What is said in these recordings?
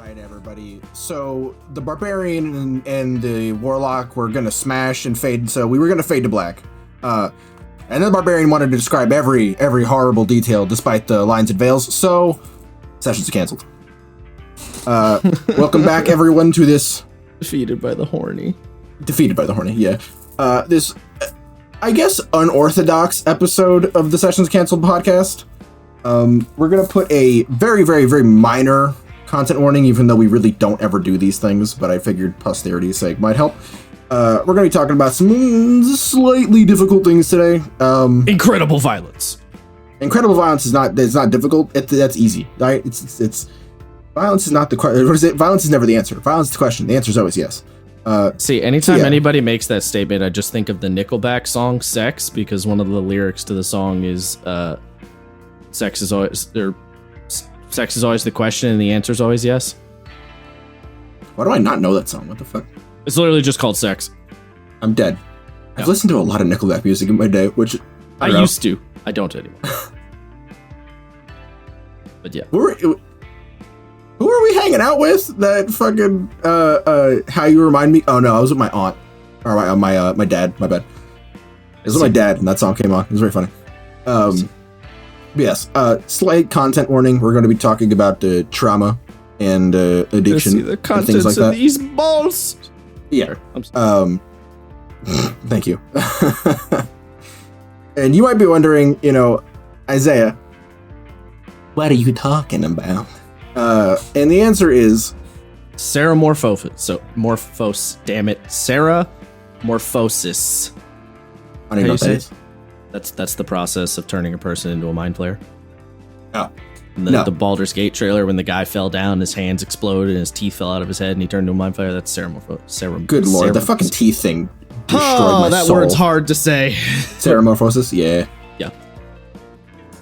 right, everybody. So the barbarian and the warlock were gonna smash and fade. So we were gonna fade to black. And then the barbarian wanted to describe every horrible detail, despite the lines and veils. So sessions canceled. Welcome back, everyone, to this Defeated by the horny. Yeah. This, I guess, unorthodox episode of the Sessions Canceled podcast. We're gonna put a very, very, very minor content warning, even though we really don't ever do these things, but I figured posterity's sake might help. We're gonna be talking about some slightly difficult things today. Incredible violence. Incredible violence is not difficult. That's easy, right? It's violence is not the question. What is it? Violence is never the answer. Violence is the question. The answer is always yes. See, anytime anybody makes that statement, I just think of the Nickelback song "Sex," because one of the lyrics to the song is sex is always the question and the answer is always yes. Why do I not know that song? What the fuck? It's literally just called Sex. I'm dead. I've listened to a lot of Nickelback music in my day, which I used to. I don't anymore. But yeah. Who are we hanging out with? That fucking How You Remind Me? Oh no, I was with my aunt. Or my dad, my bad. It was with my dad and that song came on. It was very funny. Yes, slight content warning. We're going to be talking about trauma and addiction see the and contents things like of that. these balls. Yeah. Thank you. And you might be wondering, Isaiah, what are you talking about? And the answer is Sarah Morphosis. So damn it. Sarah Morphosis. I don't even know what that is. That's the process of turning a person into a mind flayer. Oh. And the Baldur's Gate trailer, when the guy fell down, his hands exploded and his teeth fell out of his head and he turned into a mind flayer, that's Sarah Morphosis. Good lord, the fucking teeth thing destroyed my that soul. word's hard to say. Ceramorphosis, yeah. Yeah.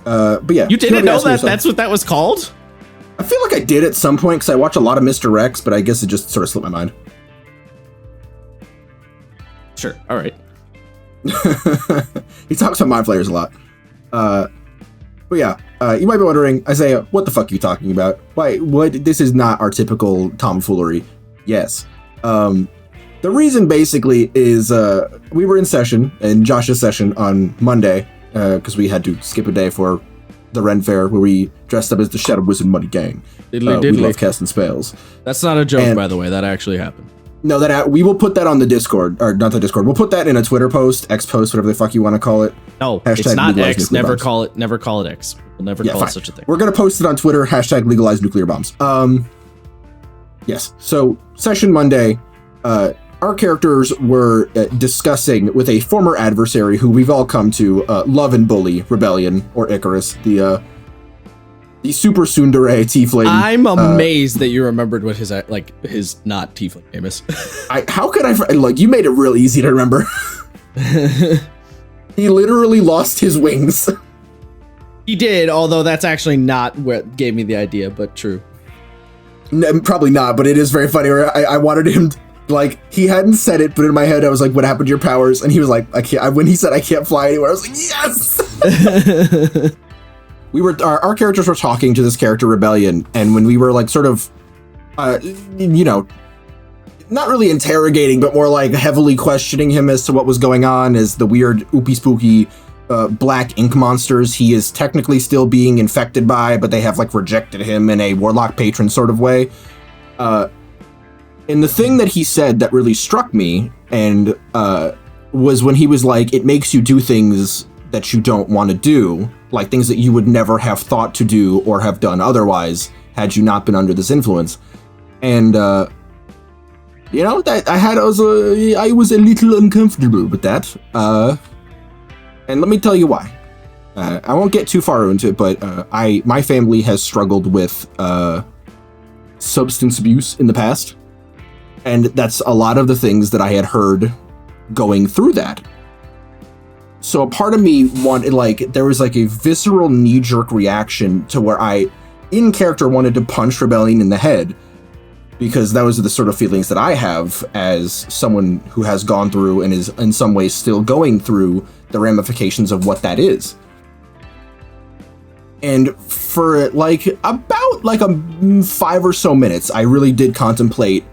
But yeah. You didn't know that that's what that was called? I feel like I did at some point because I watch a lot of Mr. Rex, but I guess it just sort of slipped my mind. Sure, alright. He talks about mind flayers a lot. But yeah, you might be wondering, Isaiah, what the fuck are you talking about? Why? What? This is not our typical tomfoolery. Yes. The reason basically is we were in session, in Josh's session on Monday, because we had to skip a day for the Ren Fair, where we dressed up as the Shadow Wizard Money Gang. We love casting spells. That's not a joke, by the way. That actually happened. No, we will put that on the Discord, or not the Discord. We'll put that in a Twitter post, X post, whatever the fuck you want to call it. No, hashtag it's not X. Never bombs. call it X. We'll never call it such a thing. We're gonna post it on Twitter. Hashtag legalize nuclear bombs. Yes. So session Monday, our characters were discussing with a former adversary who we've all come to love and bully, Rebellion or Icarus, the super tsundere tiefling. I'm amazed that you remembered what his not tiefling name is. How could I? Like, you made it real easy to remember. He literally lost his wings. He did, although that's actually not what gave me the idea, but true. No, probably not, but it is very funny. I wanted him to, he hadn't said it, but in my head I was like, what happened to your powers? And he was like, I can't. When he said I can't fly anywhere, I was like, yes. Our characters were talking to this character Rebellion, and when we were sort of not really interrogating, but more heavily questioning him as to what was going on, as the weird oopy spooky black ink monsters he is technically still being infected by, but they have rejected him in a warlock patron sort of way. And the thing that he said that really struck me and was when he was like, it makes you do things that you don't want to do, like things that you would never have thought to do or have done otherwise had you not been under this influence. And that I was a little uncomfortable with that. And let me tell you why. I won't get too far into it, but my family has struggled with substance abuse in the past. And that's a lot of the things that I had heard going through that. So a part of me wanted, there was a visceral knee-jerk reaction to where I, in character, wanted to punch Rebellion in the head, because those are the sort of feelings that I have as someone who has gone through and is in some ways still going through the ramifications of what that is. And for like about like 5 or so minutes, I really did contemplate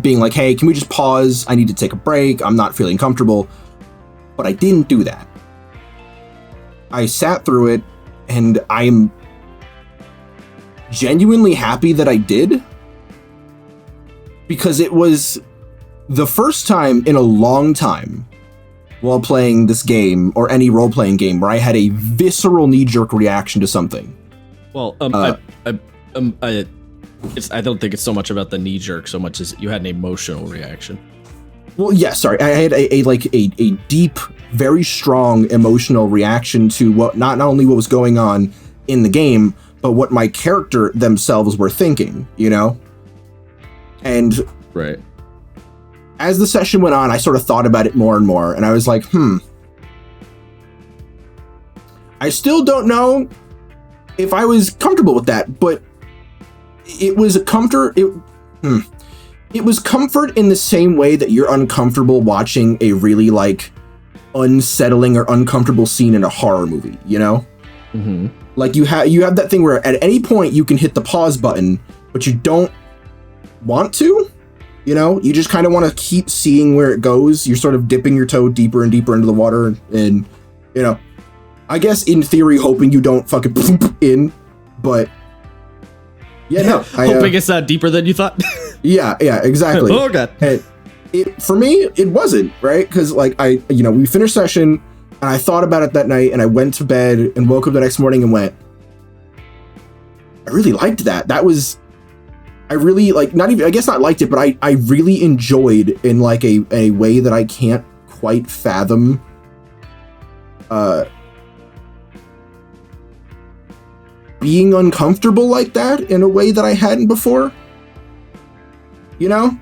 being like, hey, can we just pause? I need to take a break. I'm not feeling comfortable. But I didn't do that. I sat through it, and I'm genuinely happy that I did, because it was the first time in a long time while playing this game or any role-playing game where I had a visceral knee-jerk reaction to something. Well, I don't think it's so much about the knee-jerk so much as you had an emotional reaction. Well, yeah, sorry. I had a deep, very strong emotional reaction to what not only what was going on in the game, but what my character themselves were thinking, you know? And right. As the session went on, I sort of thought about it more and more, and I was like, I still don't know if I was comfortable with that, but it was a comfort. It was comfort in the same way that you're uncomfortable watching a really like unsettling or uncomfortable scene in a horror movie, you know? Mm-hmm. Like you have that thing where at any point you can hit the pause button, but you don't want to, you know? You just kind of want to keep seeing where it goes. You're sort of dipping your toe deeper and deeper into the water, and you know, I guess in theory hoping you don't fucking in, but yeah, no. Hoping it's not deeper than you thought. Yeah, exactly. Oh god. And for me, it wasn't, right? Because like we finished session, and I thought about it that night, and I went to bed and woke up the next morning and went, I really liked that. That was, I really like, not even, I guess not liked it, but I really enjoyed in like a way that I can't quite fathom. Being uncomfortable like that in a way that I hadn't before. You know?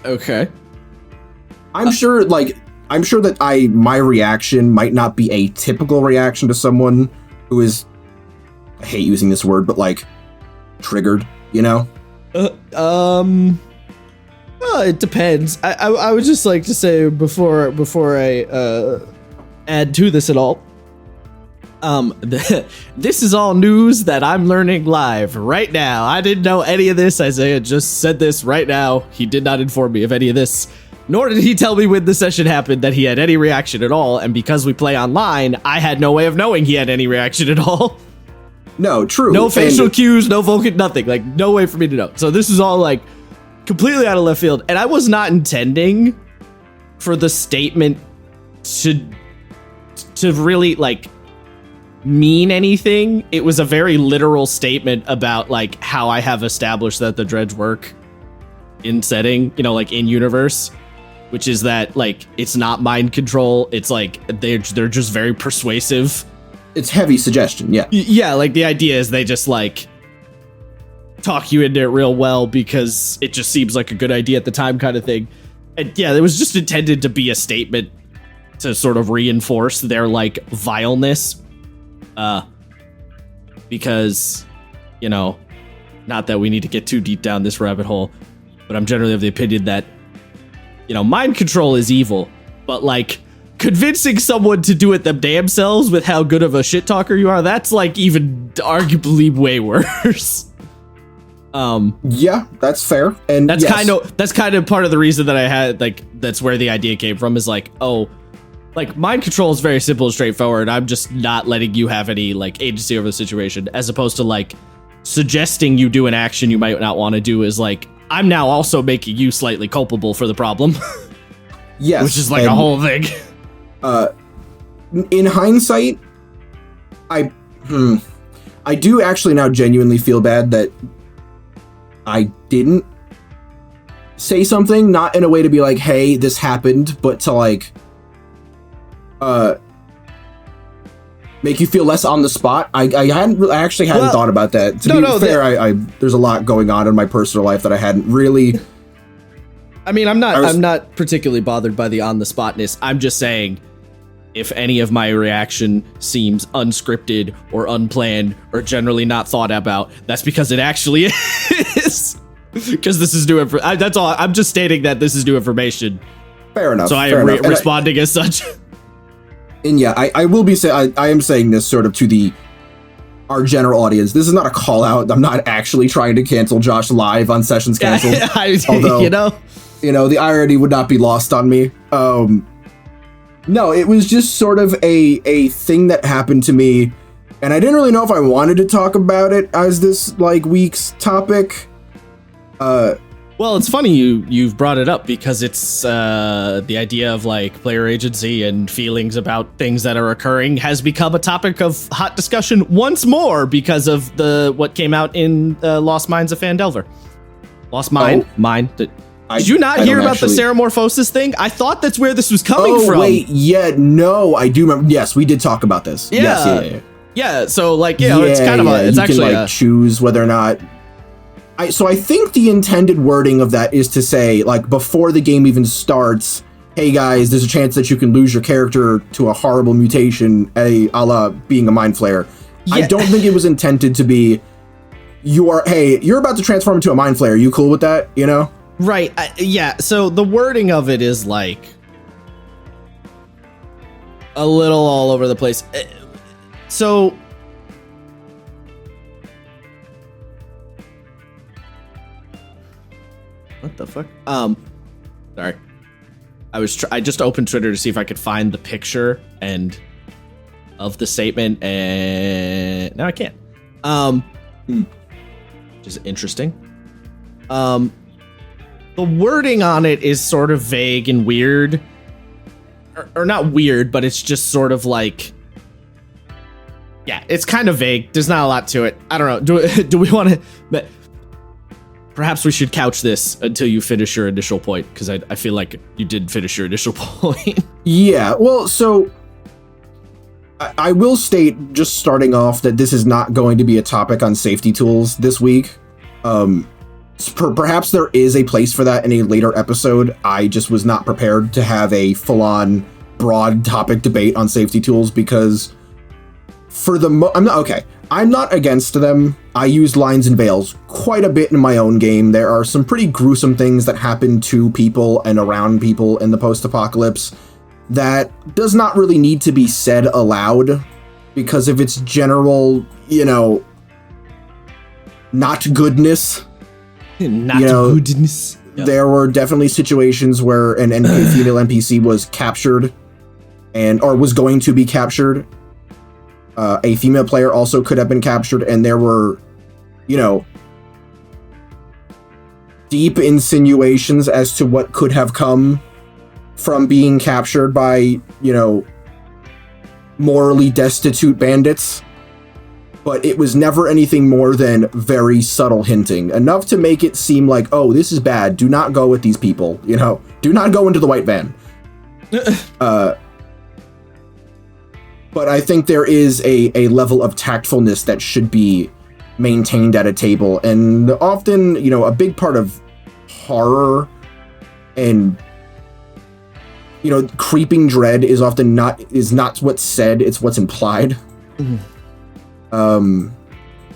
Okay. I'm sure that my reaction might not be a typical reaction to someone who is, I hate using this word, but like triggered, you know? Well, it depends. I would just like to say before I add to this at all. This is all news that I'm learning live right now. I didn't know any of this. Isaiah just said this right now. He did not inform me of any of this, nor did he tell me when the session happened that he had any reaction at all. And because we play online, I had no way of knowing he had any reaction at all. No, true. No facial cues, no vocal, nothing. Like, no way for me to know. So this is all like completely out of left field. And I was not intending for the statement to really like mean anything. It was a very literal statement about like how I have established that the dredge work in setting, you know, like in universe, which is that like it's not mind control. It's like they're just very persuasive. It's heavy suggestion, yeah. Yeah, like the idea is they just like talk you into it real well because it just seems like a good idea at the time kind of thing. And yeah, it was just intended to be a statement to sort of reinforce their like vileness. Because, you know, not that we need to get too deep down this rabbit hole, but I'm generally of the opinion that, you know, mind control is evil, but like convincing someone to do it them damn selves with how good of a shit talker you are, that's like even arguably way worse. Yeah, that's fair. And that's kind of part of the reason that I had like, that's where the idea came from, is like, oh, like mind control is very simple and straightforward. I'm just not letting you have any like agency over the situation, as opposed to like suggesting you do an action you might not want to do is like, I'm now also making you slightly culpable for the problem. Yes. Which is like a whole thing. In hindsight, I do actually now genuinely feel bad that I didn't say something, not in a way to be like, hey, this happened, but to like make you feel less on the spot. I actually hadn't thought about that. To be fair, I there's a lot going on in my personal life that I hadn't really. I mean, I'm not particularly bothered by the on the spotness. I'm just saying, if any of my reaction seems unscripted or unplanned or generally not thought about, that's because it actually is. Because this is new information. That's all. I'm just stating that this is new information. Fair enough. So I am responding as such. And yeah, I will be saying, I am saying this sort of to our general audience. This is not a call out. I'm not actually trying to cancel Josh live on Sessions Canceled. Although, the irony would not be lost on me. No, it was just sort of a thing that happened to me, and I didn't really know if I wanted to talk about it as this week's topic. Well, it's funny you've brought it up because it's the idea of player agency and feelings about things that are occurring has become a topic of hot discussion once more because of what came out in Lost Minds of Phandelver. Lost Mind. Did you not hear about the Ceramorphosis thing? I thought that's where this was coming from. Oh, wait, no, I do remember. Yes, we did talk about this. Yeah. Yes, yeah. So, it's kind of it's you actually can, choose whether or not. So I think the intended wording of that is to say, before the game even starts, hey guys, there's a chance that you can lose your character to a horrible mutation, a la being a Mind Flayer. Yeah. I don't think it was intended to be, you're about to transform into a Mind Flayer. You cool with that, Right. Yeah. So the wording of it is a little all over the place. So what the fuck? Sorry. I just opened Twitter to see if I could find the picture of the statement, and now I can't. Which is interesting. The wording on it is sort of vague and weird. Or not weird, but it's just sort of yeah, it's kind of vague. There's not a lot to it. I don't know. Do we want to... Perhaps we should couch this until you finish your initial point, because I feel like you did finish your initial point. Yeah, well, so... I will state, just starting off, that this is not going to be a topic on safety tools this week. Perhaps there is a place for that in a later episode. I just was not prepared to have a full-on broad topic debate on safety tools because I'm not against them. I used lines and veils quite a bit in my own game. There are some pretty gruesome things that happen to people and around people in the post-apocalypse that does not really need to be said aloud because of its general, not goodness. Goodness. Yep. There were definitely situations where an female NPC was captured or was going to be captured. A female player also could have been captured, and there were, deep insinuations as to what could have come from being captured by, morally destitute bandits. But it was never anything more than very subtle hinting, enough to make it seem like, oh, this is bad. Do not go with these people, do not go into the white van. But I think there is a level of tactfulness that should be maintained at a table. And often, a big part of horror and, creeping dread is often not what's said, it's what's implied. Mm-hmm.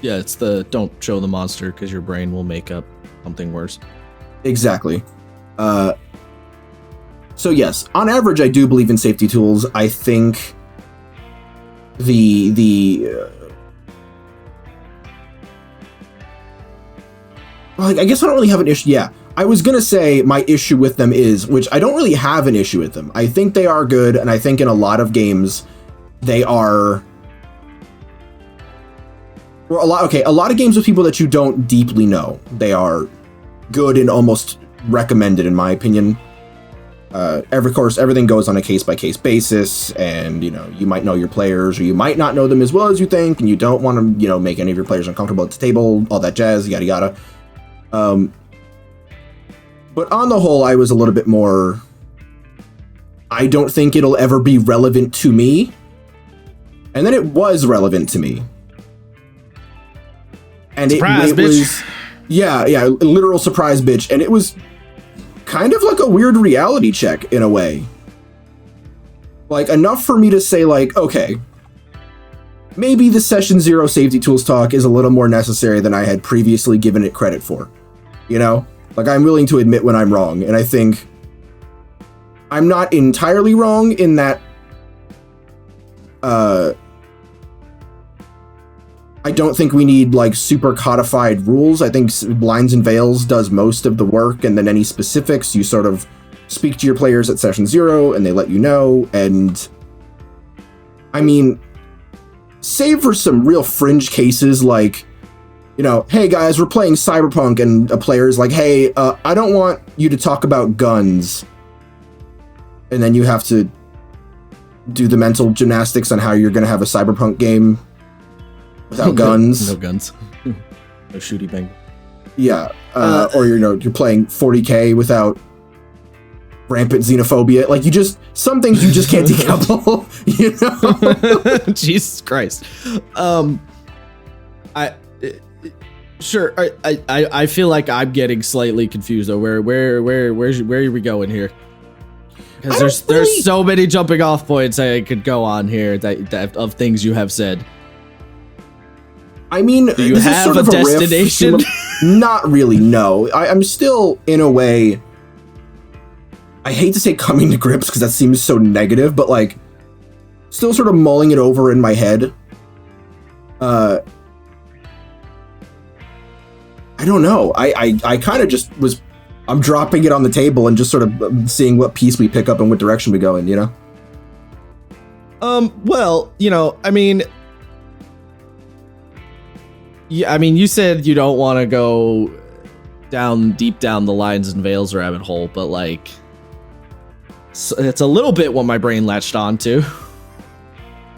Yeah, it's the don't show the monster because your brain will make up something worse. Exactly. So yes, on average, I do believe in safety tools. I think I guess I don't really have an issue. Yeah, I was gonna say my issue with them is, which I don't really have an issue with them. I think they are good, and I think in a lot of games they are. A lot of games with people that you don't deeply know, they are good and almost recommended, in my opinion. Everything goes on a case-by-case basis, and, you might know your players, or you might not know them as well as you think, and you don't want to, make any of your players uncomfortable at the table, all that jazz, yada yada. But on the whole, I was a little bit more... I don't think it'll ever be relevant to me. And then it was relevant to me. And surprise, it was, yeah, literal surprise, bitch. And it was kind of like a weird reality check in a way. Enough for me to say, okay, maybe the Session Zero safety tools talk is a little more necessary than I had previously given it credit for. I'm willing to admit when I'm wrong. And I think I'm not entirely wrong in that I don't think we need like super codified rules. I think Lines and Veils does most of the work, and then any specifics you sort of speak to your players at session 0 and they let you know. And I mean, save for some real fringe cases like, you know, hey guys, we're playing Cyberpunk, and a player's like, hey, I don't want you to talk about guns. And then you have to do the mental gymnastics on how you're going to have a Cyberpunk game without guns. No guns. No shooty bang. Yeah. Or, you know, you're playing 40K without rampant xenophobia. Like, some things you just can't decouple, you know? Jesus Christ. I feel like I'm getting slightly confused though. Where are we going here? Because there's so many jumping off points I could go on here that of things you have said. I mean, do you have sort a of destination? Not really, no. I'm still, in a way, I hate to say coming to grips because that seems so negative, but like, still sort of mulling it over in my head. I don't know. I kind of just was, I'm dropping it on the table and just sort of seeing what piece we pick up and what direction we go in, you know? Well, you know, I mean, yeah, I mean, you said you don't want to go deep down the Lines and Veils rabbit hole, but like, it's a little bit what my brain latched onto.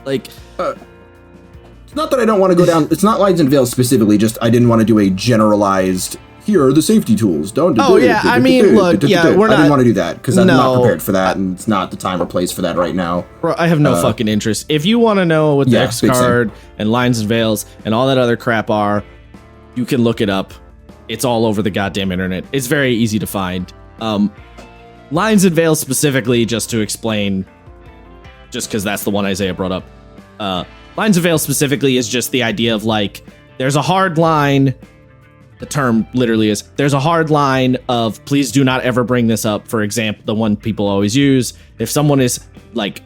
Like, it's not that I don't want to go down. It's not Lines and Veils specifically. Just I didn't want to do a generalized. Here are the safety tools. Don't. Oh yeah, I mean, look, yeah, we're not. I didn't want to do that because I'm not prepared for that, and it's not the time or place for that right now. Bro, I have no fucking interest. If you want to know what the X card and Lines and Veils and all that other crap are, you can look it up. It's all over the goddamn internet. It's very easy to find. Lines and Veils specifically, just to explain, just because that's the one Isaiah brought up. Lines and Veils specifically is just the idea of like, there's a hard line. The term literally is, there's a hard line of please do not ever bring this up. For example, the one people always use, if someone is like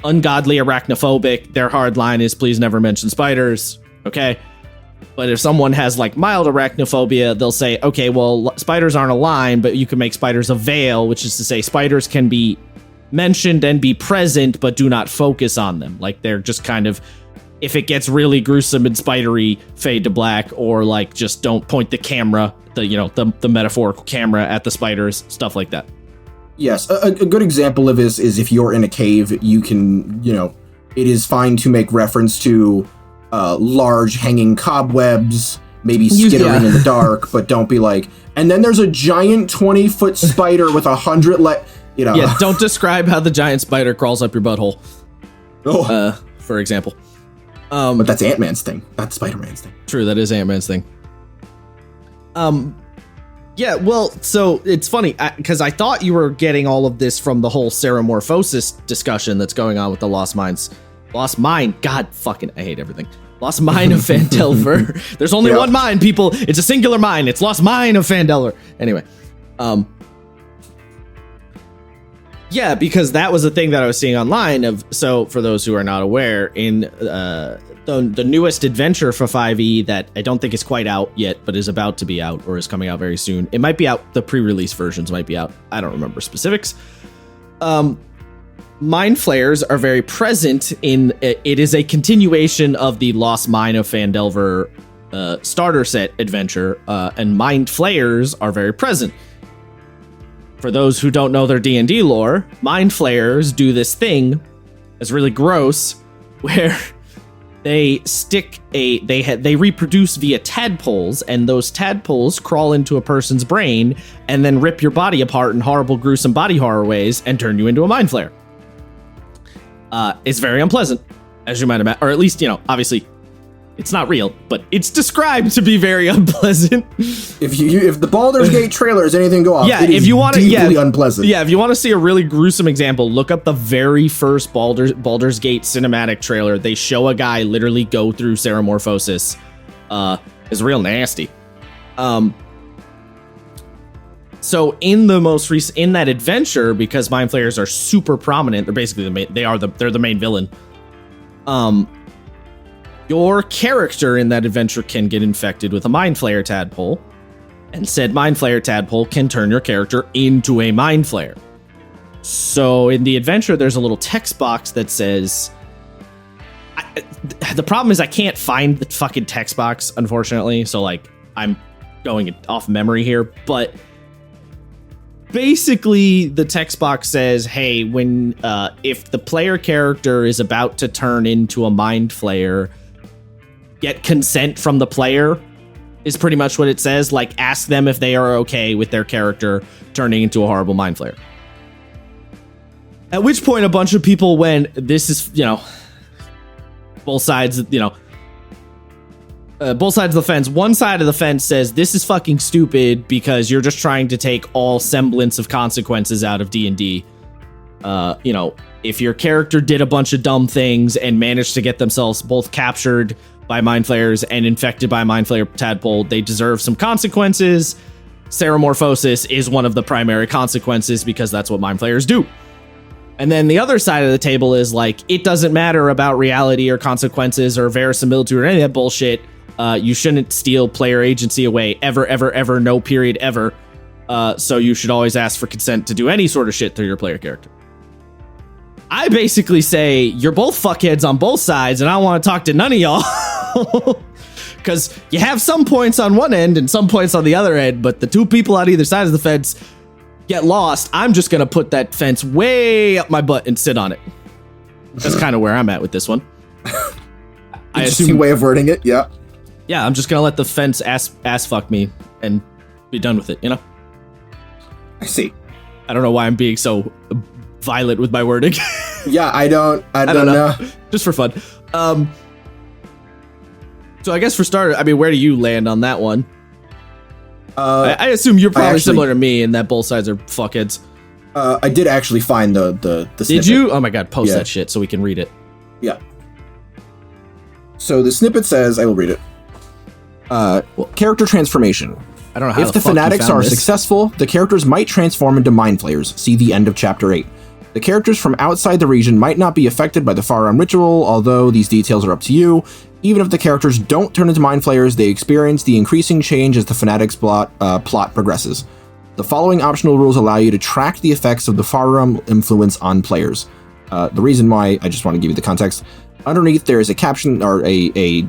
ungodly arachnophobic, their hard line is please never mention spiders. Okay. But if someone has like mild arachnophobia, they'll say, okay, well, spiders aren't a line, but you can make spiders a veil, which is to say spiders can be mentioned and be present, but do not focus on them. Like they're just kind of, if it gets really gruesome and spidery, fade to black, or like just don't point the camera, the metaphorical camera at the spiders, stuff like that. Yes, a good example of this is if you're in a cave, you can, it is fine to make reference to large hanging cobwebs, maybe skittering in the dark, but don't be like, and then there's a giant 20-foot spider with 100 Yeah, don't describe how the giant spider crawls up your butthole. For example. But that's Ant-Man's thing, not Spider-Man's thing. True, that is Ant-Man's thing. Yeah, well, so it's funny, because I thought you were getting all of this from the whole Ceramorphosis discussion that's going on with the Lost Mine, God fucking, I hate everything. Lost Mine of Phandelver. There's only one mine, people. It's a singular mine. It's Lost Mine of Phandelver. Anyway, yeah, because that was the thing that I was seeing online. So for those who are not aware, in the newest adventure for 5e that I don't think is quite out yet, but is about to be out or is coming out very soon. It might be out. The pre-release versions might be out. I don't remember specifics. Mind flayers are very present in. It is a continuation of the Lost Mine of Phandelver starter set adventure, and mind flayers are very present. For those who don't know their D&D lore, mind flayers do this thing that's really gross, where they they reproduce via tadpoles, and those tadpoles crawl into a person's brain and then rip your body apart in horrible, gruesome body horror ways and turn you into a mind flayer. It's very unpleasant, as you might imagine, or at least, obviously it's not real, but it's described to be very unpleasant. If the Baldur's Gate trailer is anything to go off, it is deeply unpleasant. Yeah, if you want to see a really gruesome example, look up the very first Baldur's Gate cinematic trailer. They show a guy literally go through Ceramorphosis. It's real nasty. So in the most recent, in that adventure, because mind flayers are super prominent, they're basically they're the main villain. Your character in that adventure can get infected with a Mind Flayer tadpole, and said Mind Flayer tadpole can turn your character into a Mind Flayer. So in the adventure, there's a little text box that says... the problem is I can't find the fucking text box, unfortunately, so like I'm going off memory here, but basically the text box says, hey, when if the player character is about to turn into a Mind Flayer, get consent from the player, is pretty much what it says. Like, ask them if they are okay with their character turning into a horrible Mind Flayer. At which point a bunch of people went, this is, both sides, both sides of the fence. One side of the fence says this is fucking stupid because you're just trying to take all semblance of consequences out of D&D. If your character did a bunch of dumb things and managed to get themselves both captured by Mind Flayers and infected by Mind Flayer tadpole, they deserve some consequences. Ceremorphosis is one of the primary consequences because that's what Mind Flayers do. And then the other side of the table is like, it doesn't matter about reality or consequences or verisimilitude or any of that bullshit. You shouldn't steal player agency away ever, ever, ever, no period, ever. So you should always ask for consent to do any sort of shit through your player character. I basically say, you're both fuckheads on both sides, and I don't want to talk to none of y'all. Because you have some points on one end and some points on the other end, but the two people on either side of the fence get lost. I'm just going to put that fence way up my butt and sit on it. That's kind of where I'm at with this one. Interesting way of wording it, yeah. Yeah, I'm just going to let the fence ass fuck me and be done with it, I see. I don't know why I'm being so violent with my wording. Yeah, I don't know. Just for fun. So I guess for starters, where do you land on that one? I assume you're probably similar to me in that both sides are fuckheads. I did actually find the snippet. Did you? Oh my god, post that shit so we can read it. Yeah. So the snippet says, I will read it. Character transformation. I don't know how if the fanatics are successful, the characters might transform into Mind Flayers. See the end of Chapter 8. The characters from outside the region might not be affected by the Far Realm ritual, although these details are up to you. Even if the characters don't turn into Mind Flayers, they experience the increasing change as the fanatics plot progresses. The following optional rules allow you to track the effects of the Far Realm influence on players. The reason why, I just want to give you the context. Underneath, there is a caption or a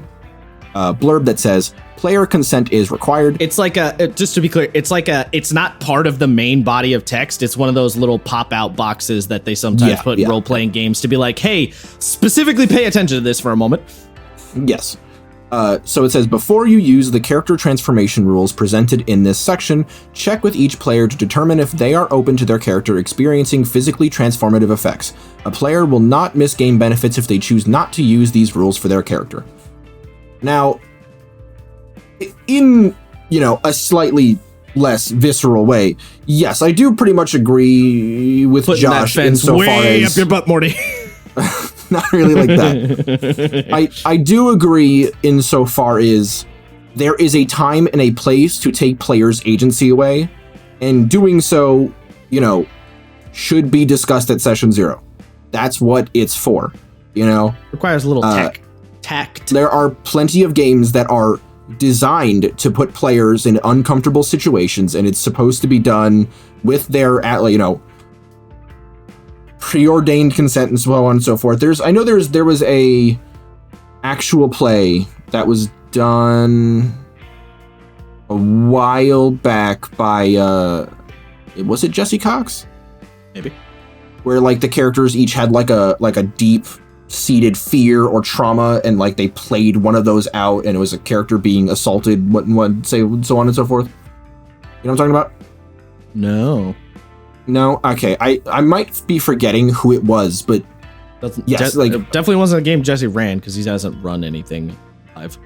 blurb that says, player consent is required. It's like just to be clear, it's not part of the main body of text. It's one of those little pop-out boxes that they sometimes put in role-playing games to be like, hey, specifically pay attention to this for a moment. Yes. So it says, before you use the character transformation rules presented in this section, check with each player to determine if they are open to their character experiencing physically transformative effects. A player will not miss game benefits if they choose not to use these rules for their character. Now, in, a slightly less visceral way, yes, I do pretty much agree with Putting Josh that fence insofar way as... up your butt, Morty. Not really like that. I do agree insofar as there is a time and a place to take players' agency away, and doing so, should be discussed at session 0. That's what it's for, Requires a little tact. There are plenty of games that are designed to put players in uncomfortable situations, and it's supposed to be done with their, preordained consent and so on and so forth. I know there was a actual play that was done a while back by was it Jesse Cox? Maybe. Where the characters each had like a deep seated fear or trauma, and they played one of those out, and it was a character being assaulted, so on and so forth. You know what I'm talking about? No? Okay. I might be forgetting who it was, but yes, it definitely wasn't a game Jesse ran, because he hasn't run anything live.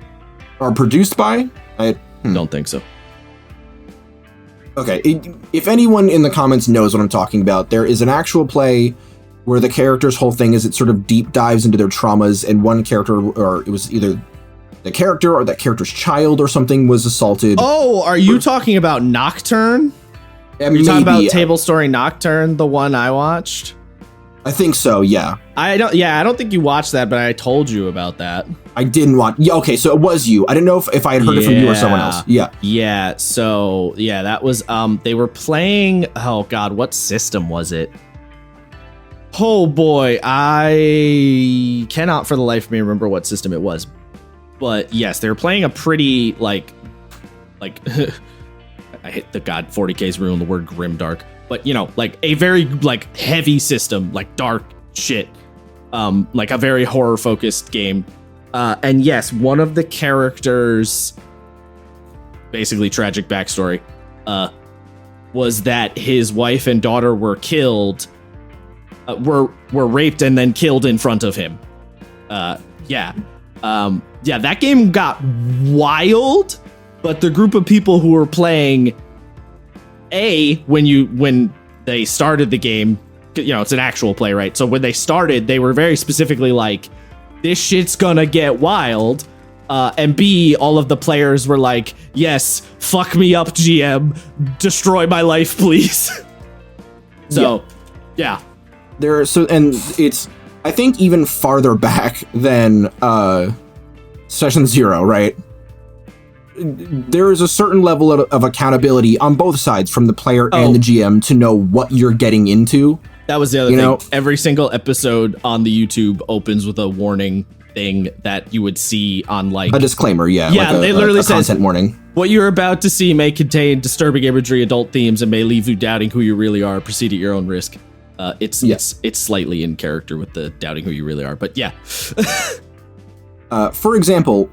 Or produced by? Don't think so. Okay. If anyone in the comments knows what I'm talking about, there is an actual play where the character's whole thing is it sort of deep dives into their traumas, and one character, or it was either the character or that character's child or something, was assaulted. Oh, are you talking about Nocturne? Are you talking about Table Story Nocturne, the one I watched? I think so, yeah. I don't think you watched that, but I told you about that. I didn't watch. Yeah, okay, so it was you. I didn't know if I had heard it from you or someone else. Yeah. Yeah. So yeah, that was they were playing. Oh God, what system was it? Oh boy, I cannot for the life of me remember what system it was. But yes, they were playing a pretty like I hit the God 40K's ruin the word grimdark, but like a very like heavy system, like dark shit, like a very horror focused game. And yes, one of the characters, basically tragic backstory, was that his wife and daughter were killed, were raped and then killed in front of him. Yeah, that game got wild. But the group of people who were playing, when they started the game, it's an actual play, right? So when they started, they were very specifically like, this shit's gonna get wild. And B, all of the players were like, yes, fuck me up, GM. Destroy my life, please. So, yeah. And it's, I think, even farther back than Session Zero, right? There is a certain level of accountability on both sides from the player and the GM to know what you're getting into. That was the other thing. Every single episode on the YouTube opens with a warning thing that you would see on like a disclaimer. Yeah. Yeah. Like they literally says content warning. What you're about to see may contain disturbing imagery, adult themes, and may leave you doubting who you really are. Proceed at your own risk. It's slightly in character with the doubting who you really are, but yeah. For example,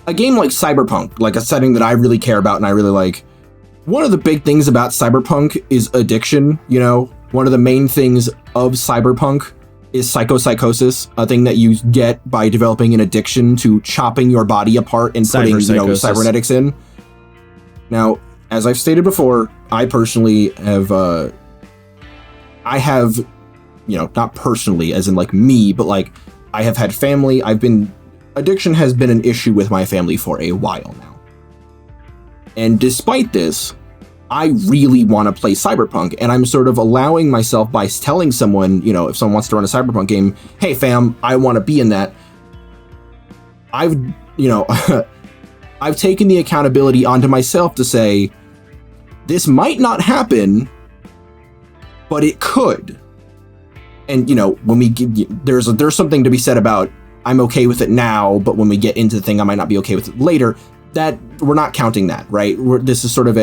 a game like Cyberpunk, like a setting that I really care about and I really like, one of the big things about Cyberpunk is addiction. One of the main things of Cyberpunk is psychosis, a thing that you get by developing an addiction to chopping your body apart and putting, cybernetics in. Now, as I've stated before, I personally have, not personally as in like me, but like I have had family. Addiction has been an issue with my family for a while now. And despite this, I really want to play Cyberpunk, and I'm sort of allowing myself by telling someone, if someone wants to run a Cyberpunk game, hey fam, I want to be in that. I've taken the accountability onto myself to say, this might not happen, but it could. And, when we there's something to be said about, I'm okay with it now, but when we get into the thing, I might not be okay with it later. That we're not counting that, right? This is sort of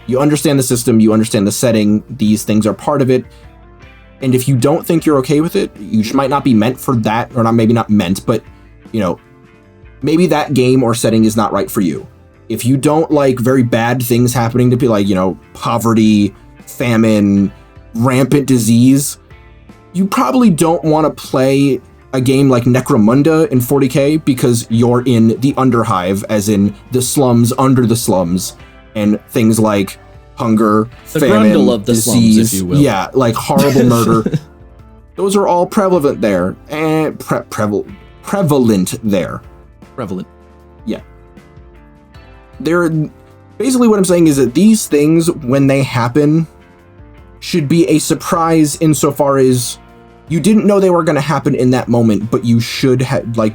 you understand the system, you understand the setting, these things are part of it. And if you don't think you're okay with it, you might not be meant for that, or maybe not meant, but, maybe that game or setting is not right for you. If you don't like very bad things happening to people, like, poverty, famine, rampant disease, you probably don't want to play a game like Necromunda in 40K because you're in the Underhive, as in the slums under the slums, and things like hunger, famine, of the disease, slums, if you will. Yeah, like horrible murder. Those are all prevalent there, and prevalent there. Prevalent. Yeah. Basically what I'm saying is that these things, when they happen, should be a surprise insofar as you didn't know they were going to happen in that moment, but you should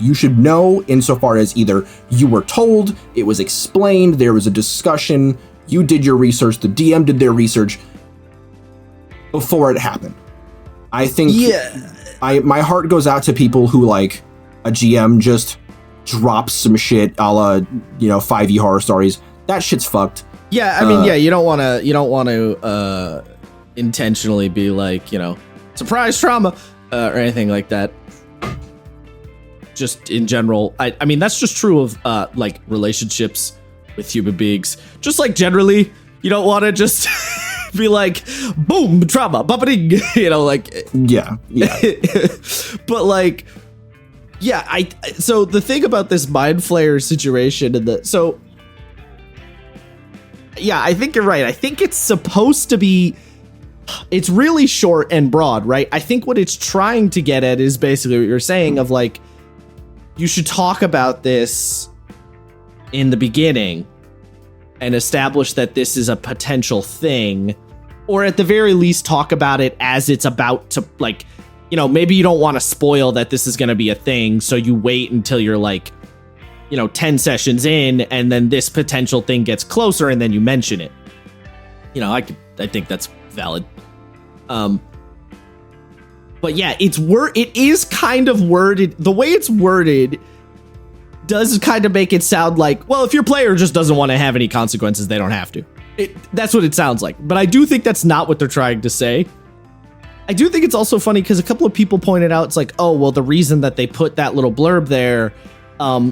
you should know insofar as either you were told, it was explained, there was a discussion, you did your research, the DM did their research before it happened. I think my heart goes out to people who, like, a GM just drops some shit a la, 5e horror stories. That shit's fucked. Yeah, I mean, you don't want to intentionally be like, surprise trauma or anything like that. Just in general, I mean, that's just true of like relationships with human beings. Just like generally, you don't want to just be like, boom, trauma, bumping, like. Yeah. But like, yeah, so the thing about this Mind Flayer situation yeah, I think you're right. I think it's supposed to be, it's really short and broad, right? I think what it's trying to get at is basically what you're saying of like, you should talk about this in the beginning and establish that this is a potential thing or at the very least talk about it as it's about to, like, you know, maybe you don't want to spoil that this is going to be a thing, so you wait until you're like, you know, 10 sessions in, and then this potential thing gets closer, and then you mention it. You know, I think that's valid. But yeah, it is kind of worded, the way it's worded does kind of make it sound like, well, if your player just doesn't want to have any consequences, they don't have to. That's what it sounds like. But I do think that's not what they're trying to say. I do think it's also funny because a couple of people pointed out, it's like, oh, well, the reason that they put that little blurb there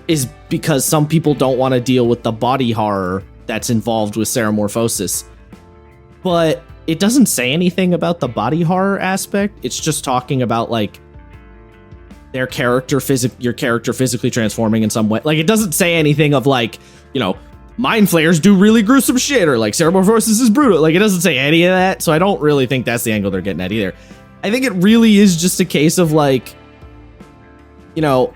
is because some people don't want to deal with the body horror that's involved with seramorphosis. But it doesn't say anything about the body horror aspect. It's just talking about, like, your character physically transforming in some way. Like, it doesn't say anything of, like, you know, mind flayers do really gruesome shit, or like seramorphosis is brutal. Like, it doesn't say any of that, so I don't really think that's the angle they're getting at either. I think it really is just a case of, like, you know,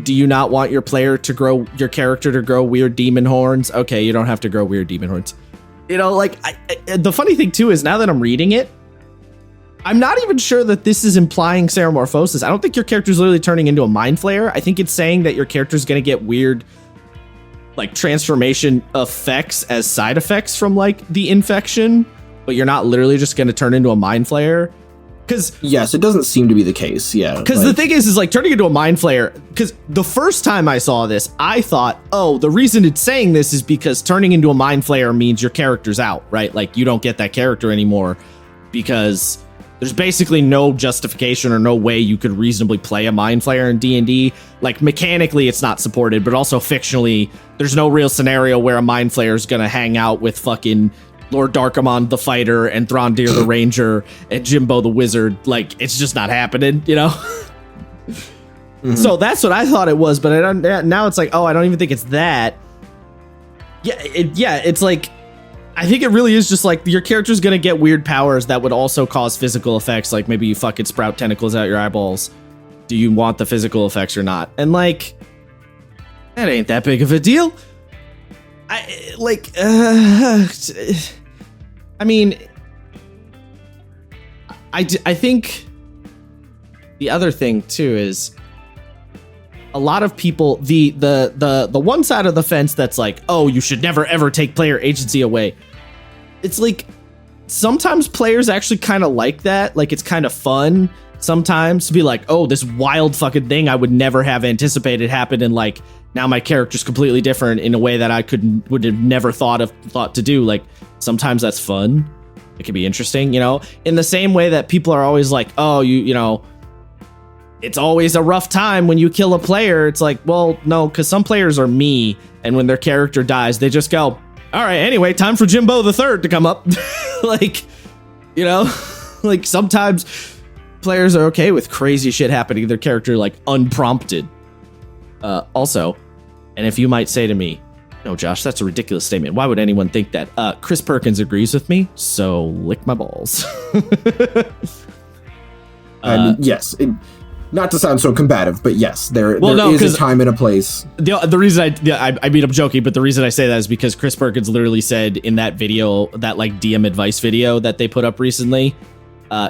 do you not want your character to grow weird demon horns? Okay, you don't have to grow weird demon horns. You know, like, the funny thing too is, now that I'm reading it, I'm not even sure that this is implying seramorphosis. I don't think your character's literally turning into a mind flayer. I think it's saying that your character's going to get weird, like, transformation effects as side effects from, like, the infection, but you're not literally just going to turn into a mind flayer. Because yes, it doesn't seem to be the case. Yeah, because the thing is like, turning into a mind flayer. Because the first time I saw this, I thought, oh, the reason it's saying this is because turning into a mind flayer means your character's out, right? Like, you don't get that character anymore because there's basically no justification or no way you could reasonably play a mind flayer in D&D. Like, mechanically, it's not supported, but also fictionally, there's no real scenario where a mind flayer is going to hang out with fucking Lord Darkamon the Fighter and Throndir the Ranger and Jimbo the Wizard. Like, it's just not happening, you know? Mm-hmm. So that's what I thought it was, but now it's like, oh, I don't even think it's that. Yeah, it's like, I think it really is just like, your character's gonna get weird powers that would also cause physical effects, like maybe you fucking sprout tentacles out your eyeballs. Do you want the physical effects or not? And, like, that ain't that big of a deal. I mean, I think the other thing too is a lot of people, the one side of the fence that's like, oh, you should never ever take player agency away. It's like, sometimes players actually kind of like that. Like, it's kind of fun sometimes to be like, oh, this wild fucking thing I would never have anticipated happened, and, like, now my character's completely different in a way that I would have never thought to do. Like, sometimes that's fun. It can be interesting, you know, in the same way that people are always like, oh, you know, it's always a rough time when you kill a player. It's like, well, no, because some players are me, and when their character dies, they just go, all right, anyway, time for Jimbo the Third to come up. Like, you know, like, sometimes players are okay with crazy shit happening to their character, like, unprompted. Also, and if you might say to me, no, Josh, that's a ridiculous statement. Why would anyone think that? Chris Perkins agrees with me, so lick my balls. Yes, not to sound so combative, but yes, there is a time and a place. The reason I mean, I'm joking, but the reason I say that is because Chris Perkins literally said in that video, that, like, DM advice video that they put up recently,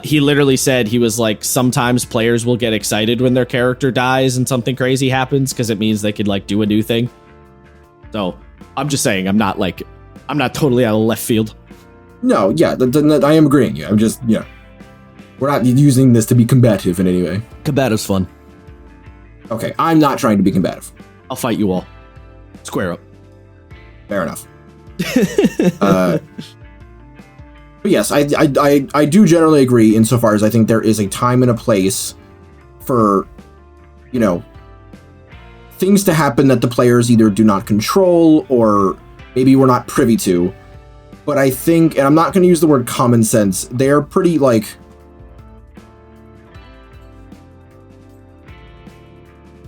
he literally said, he was like, sometimes players will get excited when their character dies and something crazy happens because it means they could, like, do a new thing. So I'm just saying, I'm not totally out of left field. No, yeah, I am agreeing. I'm just, yeah, we're not using this to be combative in any way. Combative's fun. Okay, I'm not trying to be combative. I'll fight you all. Square up. Fair enough. But yes, I do generally agree insofar as I think there is a time and a place for, you know, things to happen that the players either do not control or maybe we're not privy to. But I think, and I'm not going to use the word common sense, they're pretty, like,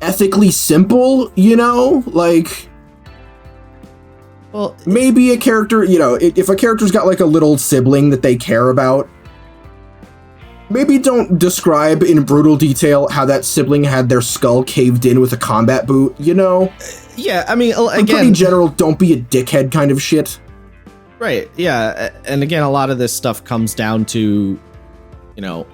ethically simple, you know? Like, well, maybe a character, you know, if a character's got, like, a little sibling that they care about, maybe don't describe in brutal detail how that sibling had their skull caved in with a combat boot, you know? Yeah, I mean, again, pretty general, don't be a dickhead kind of shit. Right. Yeah. And again, a lot of this stuff comes down to, you know,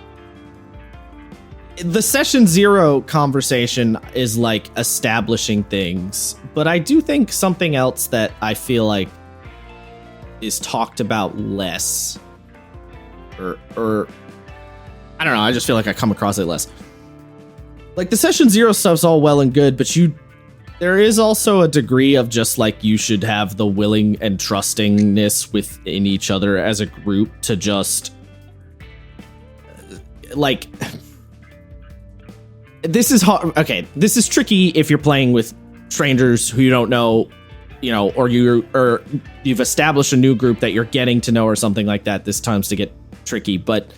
the session 0 conversation is like establishing things, but I do think something else that I feel like is talked about less, or I don't know, I just feel like I come across it less. Like the session 0 stuff's all well and good, but there is also a degree of just like you should have the willing and trustingness within each other as a group to just like, this is hard. Okay, this is tricky if you're playing with strangers who you don't know, you know, or you've established a new group that you're getting to know or something like that. This time's to get tricky, but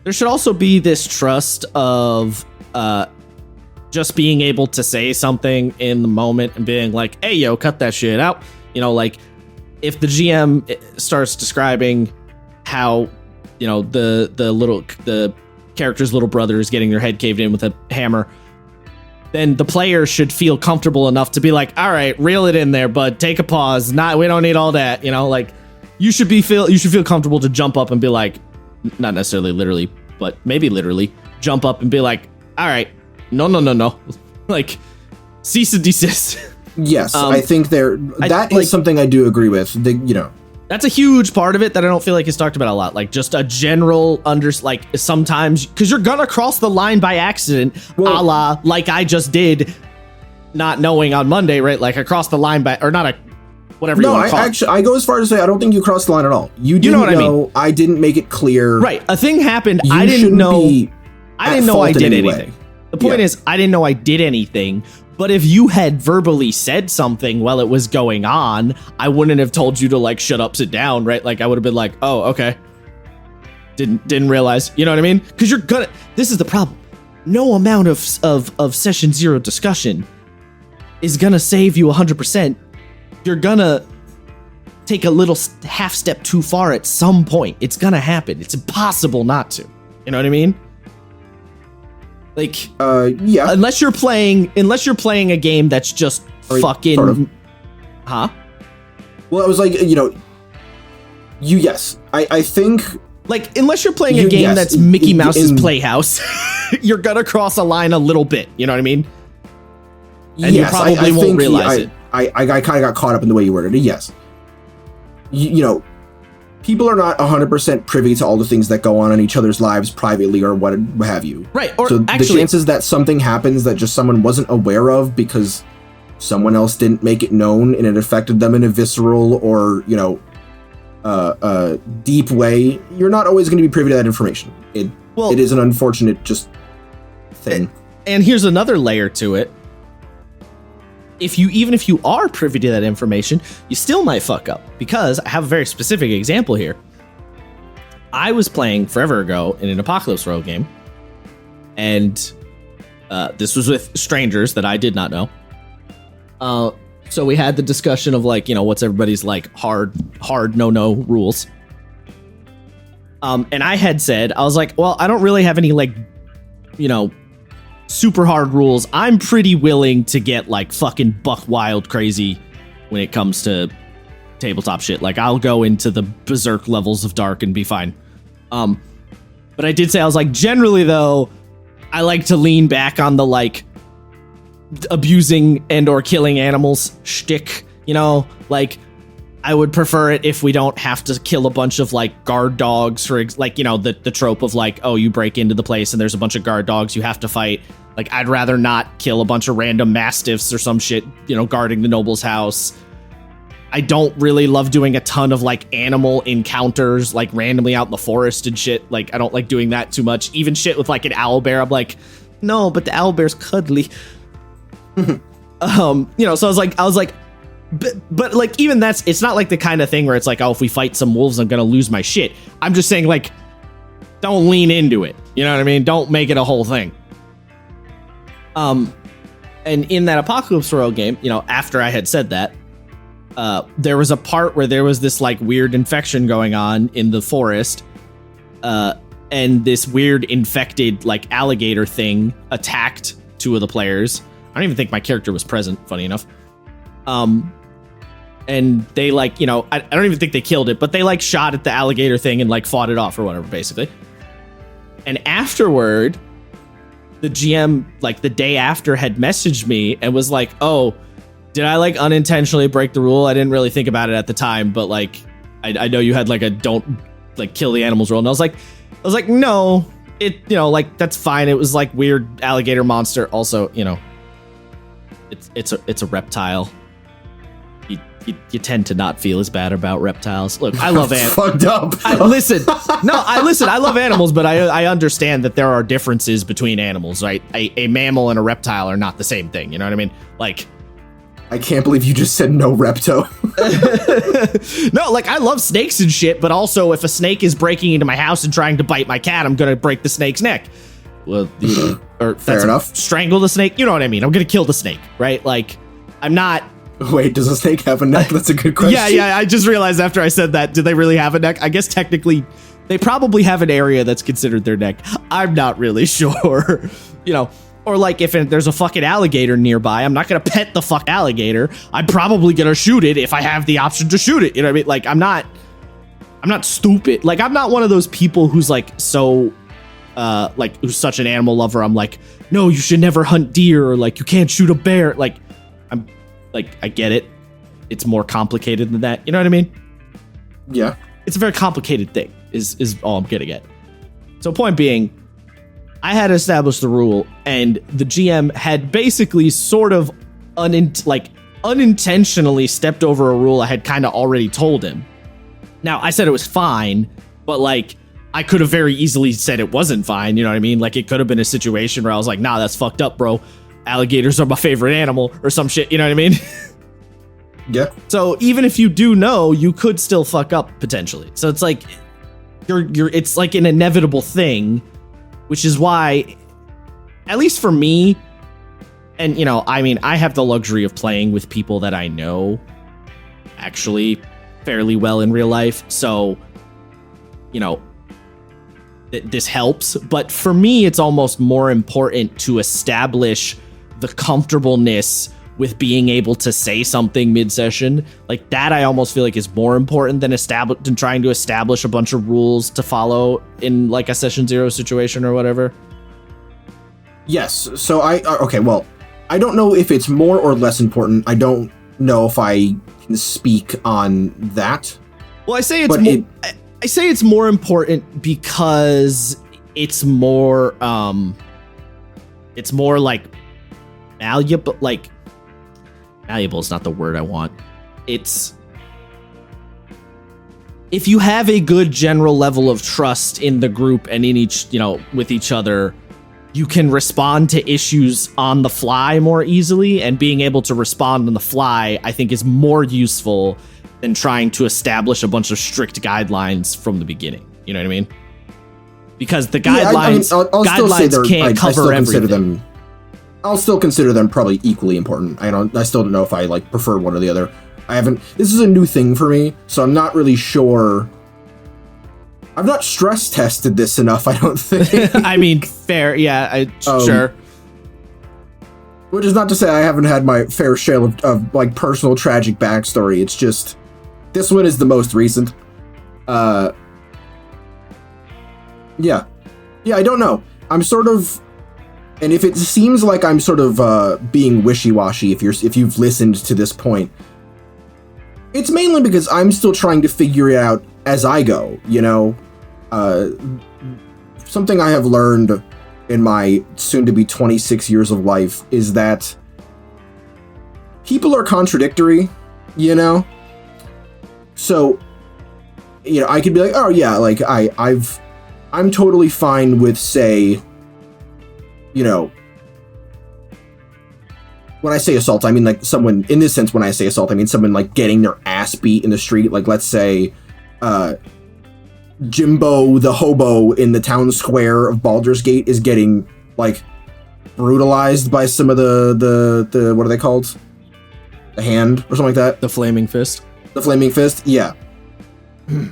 there should also be this trust of just being able to say something in the moment and being like, hey, yo, cut that shit out. You know, like if the GM starts describing how, you know, the character's little brother is getting their head caved in with a hammer, then the player should feel comfortable enough to be like, all right, reel it in there, bud, take a pause. We don't need all that. You know, like you should feel comfortable to jump up and be like, not necessarily literally, but maybe literally jump up and be like, all right, no. Like cease and desist. Yes. I think that is something I do agree with. You know, that's a huge part of it that I don't feel like is talked about a lot. Like just a general like sometimes, because you're gonna cross the line by accident, a la like I just did, not knowing on Monday, right? Like I crossed the line by, or not a, whatever you want to call it. I go as far as to say I don't think you crossed the line at all. You didn't know what I mean? I didn't make it clear. Right. A thing happened. I didn't know I did anything. The point is, I didn't know I did anything. But if you had verbally said something while it was going on, I wouldn't have told you to like shut up, sit down, right? Like I would have been like, oh, okay. Didn't realize, you know what I mean? Because this is the problem. No amount of session 0 discussion is gonna save you 100%. You're gonna take a little half step too far at some point. It's gonna happen. It's impossible not to. You know what I mean? Like, yeah. Unless you're playing a game that's just fucking, sort of. Huh? Well, I was like, you know, yes, I think, like, unless you're playing a game that's Mickey Mouse's Playhouse, you're gonna cross a line a little bit. You know what I mean? And you probably won't realize it. I kind of got caught up in the way you worded it. Yes, you know, people are not 100% privy to all the things that go on in each other's lives privately or what have you. Right. Or so actually, the chances that something happens that just someone wasn't aware of because someone else didn't make it known and it affected them in a visceral or, you know, deep way, you're not always going to be privy to that information. It is an unfortunate just thing. And here's another layer to it. Even if you are privy to that information, you still might fuck up, because I have a very specific example here. I was playing forever ago in an Apocalypse World game, and this was with strangers that I did not know. So we had the discussion of like, you know, what's everybody's like hard no rules. And I had said, I was like, well, I don't really have any like, you know, super hard rules. I'm pretty willing to get like fucking buck wild crazy when it comes to tabletop shit. Like I'll go into the berserk levels of dark and be fine. But I did say, I was like, generally though, I like to lean back on the like abusing and or killing animals shtick, you know, like I would prefer it if we don't have to kill a bunch of like guard dogs for like, you know, the trope of like, oh, you break into the place and there's a bunch of guard dogs you have to fight. Like I'd rather not kill a bunch of random mastiffs or some shit, you know, guarding the noble's house. I don't really love doing a ton of like animal encounters like randomly out in the forest and shit. Like I don't like doing that too much. Even shit with like an owlbear, I'm like, no, but the owlbear's cuddly. You know, so I was like, but like even that's, it's not like the kind of thing where it's like, oh, if we fight some wolves, I'm gonna lose my shit. I'm just saying like, don't lean into it. You know what I mean? Don't make it a whole thing. And in that Apocalypse World game, you know, after I had said that, there was a part where there was this like weird infection going on in the forest, and this weird infected like alligator thing attacked two of the players. I don't even think my character was present, funny enough. and they like, you know, I don't even think they killed it, but they like shot at the alligator thing and like fought it off or whatever, basically. And afterward, the GM, like the day after, had messaged me and was like, oh, did I like unintentionally break the rule? I didn't really think about it at the time, but like, I know you had like a don't like kill the animals rule. And I was like, no, it, you know, like that's fine. It was like weird alligator monster. Also, you know, it's a reptile. You tend to not feel as bad about reptiles. Look, I love animals. Fucked up. I love animals, but I understand that there are differences between animals, right? A mammal and a reptile are not the same thing. You know what I mean? Like, I can't believe you just said no repto. No, like I love snakes and shit, but also if a snake is breaking into my house and trying to bite my cat, I'm gonna break the snake's neck. Well, or fair enough. Strangle the snake. You know what I mean? I'm gonna kill the snake, right? Like, I'm not. Wait, does a snake have a neck? That's a good question. Yeah. I just realized after I said that, do they really have a neck? I guess technically, they probably have an area that's considered their neck. I'm not really sure. You know, or like if there's a fucking alligator nearby, I'm not gonna pet the fuck alligator. I'm probably gonna shoot it if I have the option to shoot it. You know what I mean? Like I'm not stupid. Like I'm not one of those people who's like so, like who's such an animal lover. I'm like, no, you should never hunt deer, or like you can't shoot a bear. Like I'm. Like, I get it. It's more complicated than that. You know what I mean? Yeah. It's a very complicated thing, is all I'm getting at. So point being, I had established the rule, and the GM had basically sort of unintentionally stepped over a rule I had kind of already told him. Now, I said it was fine, but like, I could have very easily said it wasn't fine. You know what I mean? Like, it could have been a situation where I was like, nah, that's fucked up, bro. Alligators are my favorite animal or some shit, you know what I mean? Yeah. So even if you do know, you could still fuck up potentially. So it's like it's like an inevitable thing, which is why, at least for me, and you know, I mean, I have the luxury of playing with people that I know actually fairly well in real life. So, you know, this helps. But for me, it's almost more important to establish the comfortableness with being able to say something mid-session. Like that, I almost feel like is more important than trying to establish a bunch of rules to follow in like a session 0 situation or whatever. Yes. So okay, well, I don't know if it's more or less important. I don't know if I can speak on that. Well, I say it's more important because it's more like malleable. Like malleable is not the word I want. It's if you have a good general level of trust in the group and in each, you know, with each other, you can respond to issues on the fly more easily, and being able to respond on the fly, I think, is more useful than trying to establish a bunch of strict guidelines from the beginning. You know what I mean? Because the guidelines, I'll guidelines can't cover everything. I'll still consider them probably equally important. I still don't know if I like prefer one or the other. This is a new thing for me, so I'm not really sure. I've not stress tested this enough, I don't think. I mean, fair. Yeah, sure. Which is not to say I haven't had my fair share of like personal tragic backstory. It's just this one is the most recent. Yeah, I don't know. I'm sort of, and if it seems like I'm sort of being wishy-washy, if you've listened to this point, it's mainly because I'm still trying to figure it out as I go. You know, something I have learned in my soon-to-be 26 years of life is that people are contradictory, you know? So, you know, I could be like, oh yeah, like I'm totally fine with, say, you know, when I say assault, I mean like someone, in this sense, when I say assault, I mean someone like getting their ass beat in the street. Like, let's say, Jimbo the hobo in the town square of Baldur's Gate is getting like brutalized by some of the what are they called? The hand or something like that? The Flaming Fist. The Flaming Fist, yeah.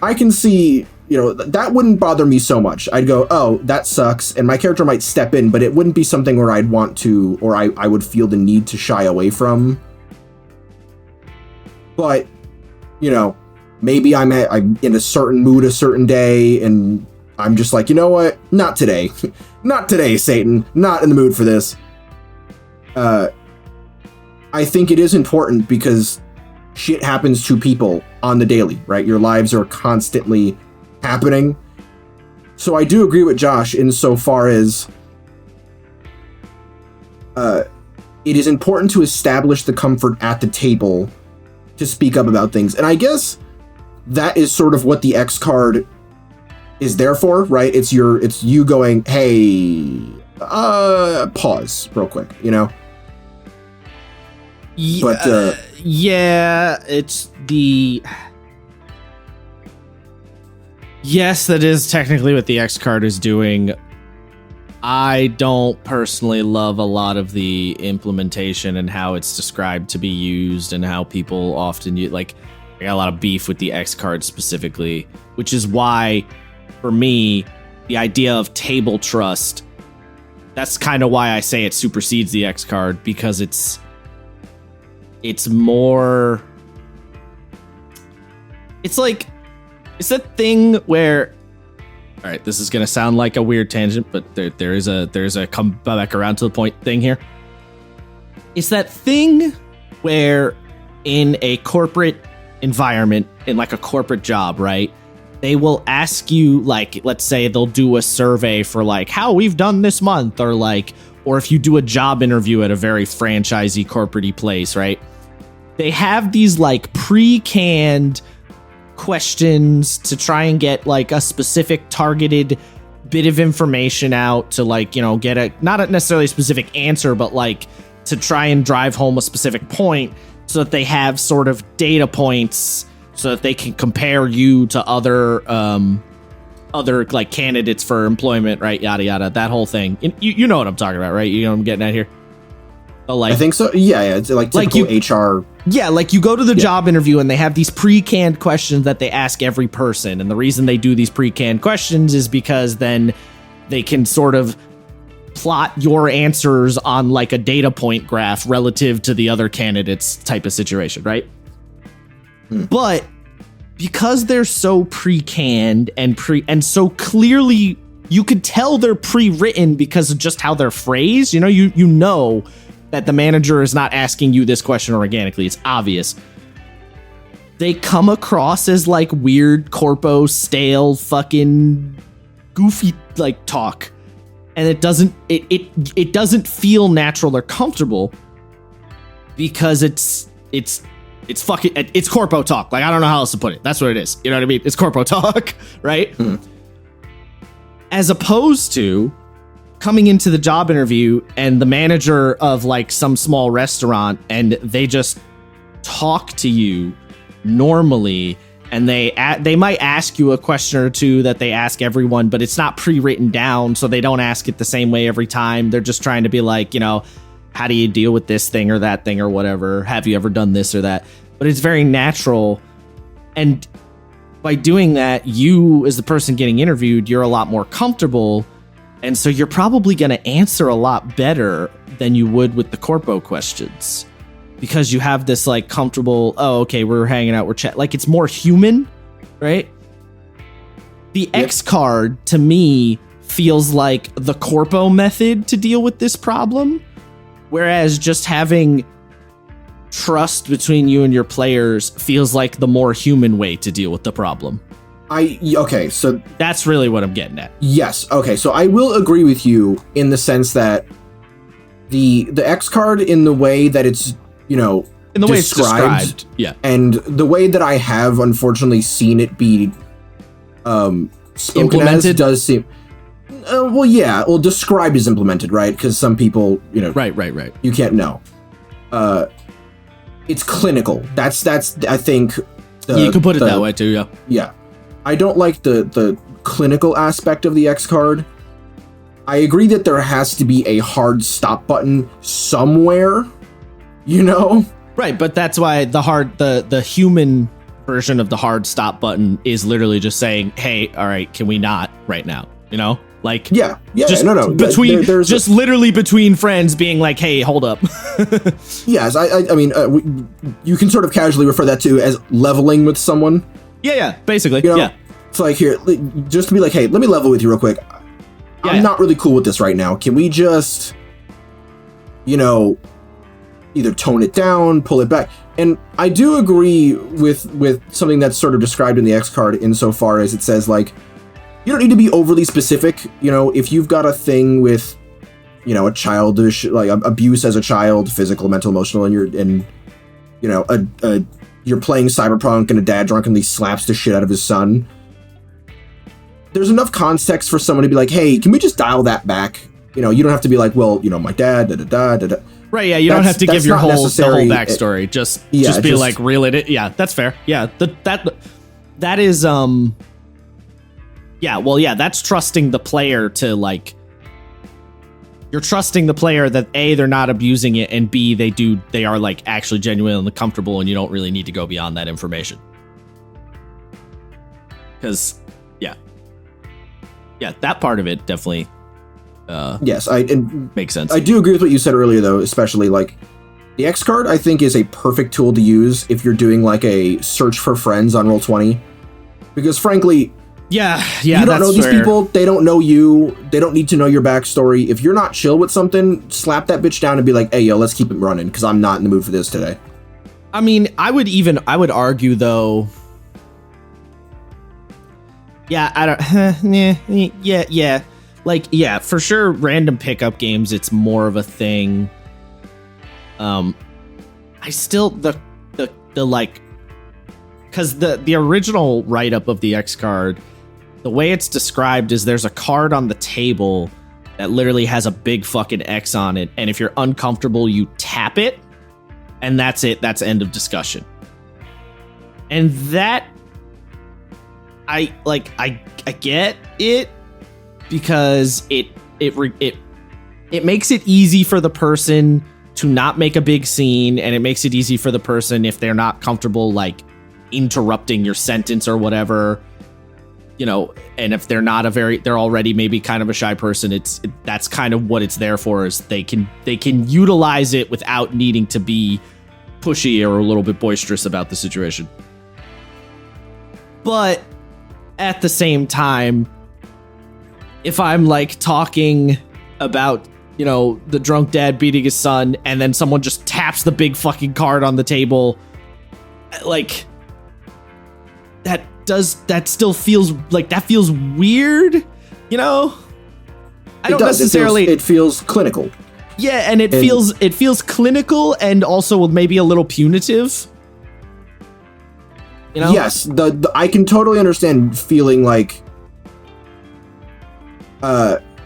I can see, you know, that wouldn't bother me so much. I'd go, oh, that sucks, and my character might step in, but it wouldn't be something where I'd want to, or I would feel the need to shy away from. But you know, maybe I'm in a certain mood a certain day, and I'm just like, you know what? Not today. Not today, Satan. Not in the mood for this. I think it is important because shit happens to people on the daily, right? Your lives are constantly happening. So I do agree with Josh insofar as it is important to establish the comfort at the table to speak up about things. And I guess that is sort of what the X card is there for, right? It's you going, hey, pause real quick, you know? But yeah, it's the... Yes, that is technically what the X card is doing. I don't personally love a lot of the implementation and how it's described to be used and how people often use, like, I got a lot of beef with the X card specifically, which is why, for me, the idea of table trust, that's kind of why I say it supersedes the X card, because it's more, it's like, it's that thing where, all right, this is going to sound like a weird tangent, but there's a come back around to the point thing here. It's that thing where in a corporate environment, in like a corporate job, right? They will ask you, like, let's say they'll do a survey for like how we've done this month, or like, or if you do a job interview at a very franchisey corporate-y place, right? They have these like pre-canned questions to try and get like a specific targeted bit of information out to, like, you know, get a, not necessarily a specific answer, but like to try and drive home a specific point so that they have sort of data points so that they can compare you to other like candidates for employment, right? Yada, yada, that whole thing. You know what I'm talking about, right? You know what I'm getting at here? But like, I think so. Yeah. It's like typical HR. Yeah, like you go to the job interview and they have these pre-canned questions that they ask every person. And the reason they do these pre-canned questions is because then they can sort of plot your answers on like a data point graph relative to the other candidates type of situation, right? But because they're so pre-canned and so clearly you could tell they're pre-written because of just how they're phrased, you know, you know that the manager is not asking you this question organically. It's obvious. They come across as like weird, corpo, stale, fucking goofy like talk. And it doesn't feel natural or comfortable because it's fucking, it's corpo talk. Like, I don't know how else to put it. That's what it is. You know what I mean? It's corpo talk, right? As opposed to coming into the job interview and the manager of like some small restaurant, and they just talk to you normally, and they might ask you a question or two that they ask everyone, but it's not pre-written down, so they don't ask it the same way every time. They're just trying to be like, you know, how do you deal with this thing or that thing or whatever? Have you ever done this or that? But it's very natural. And by doing that, you, as the person getting interviewed, you're a lot more comfortable. And so you're probably going to answer a lot better than you would with the corpo questions, because you have this like comfortable, oh, okay, we're hanging out, we're chatting. Like, it's more human, right? The X card, to me, feels like the corpo method to deal with this problem. Whereas just having trust between you and your players feels like the more human way to deal with the problem. Okay, so that's really what I'm getting at. Yes. Okay, so I will agree with you in the sense that the X card, in the way that it's, you know, in the way it's described, yeah, and the way that I have unfortunately seen it be spoken implemented, as, does seem. Well, yeah. Well, described is implemented, right? Because some people, you know, right. You can't know. It's clinical. That's. I think. You can put it that way too. Yeah. Yeah. I don't like the clinical aspect of the X card. I agree that there has to be a hard stop button somewhere. You know. Right, but that's why the human version of the hard stop button is literally just saying, "Hey, all right, can we not right now?" You know. Like, yeah, just no. Between just literally between friends, being like, "Hey, hold up." Yes, I mean, you can sort of casually refer that to as leveling with someone. Yeah, basically, you know? yeah. It's like, here, just to be like, hey, let me level with you real quick. I'm not really cool with this right now. Can we just, either tone it down, pull it back? And I do agree with something that's sort of described in the X card insofar as it says, like, you don't need to be overly specific. If you've got a thing with, a childish, like, abuse as a child, physical, mental, emotional, and you're playing Cyberpunk and a dad drunkenly slaps the shit out of his son, there's enough context for someone to be like, hey, can we just dial that back? You don't have to be like, well, my dad, da-da-da. Right, yeah, you don't have to give the whole backstory. Just be like, reel it in. Yeah, that's fair. Yeah, that is, that's trusting the player to, like, you're trusting the player that A, they're not abusing it, and B, they are, like, actually genuinely comfortable, and you don't really need to go beyond that information. Because, yeah, that part of it definitely yes, makes sense. I do agree with what you said earlier, though, especially, like, the X card, I think, is a perfect tool to use if you're doing, like, a search for friends on Roll20. Because, frankly, you don't know these people, they don't know you, they don't need to know your backstory. If you're not chill with something, slap that bitch down and be like, hey, yo, let's keep it running, because I'm not in the mood for this today. I mean, I would argue, though, like, yeah, for sure, random pickup games, it's more of a thing. I still, like, because the original write-up of the X card, the way it's described is there's a card on the table that literally has a big fucking X on it, and if you're uncomfortable, you tap it, and that's it. That's end of discussion. And that, I get it, because it makes it easy for the person to not make a big scene, and it makes it easy for the person if they're not comfortable, like, interrupting your sentence or whatever, and if they're not they're already maybe kind of a shy person, that's kind of what it's there for, is they can utilize it without needing to be pushy or a little bit boisterous about the situation. But at the same time, if I'm, like, talking about, the drunk dad beating his son, and then someone just taps the big fucking card on the table, like, that still feels like, that feels weird, I don't necessarily. It feels clinical. Yeah, and it feels clinical, and also maybe a little punitive. Yes, I can totally understand feeling like,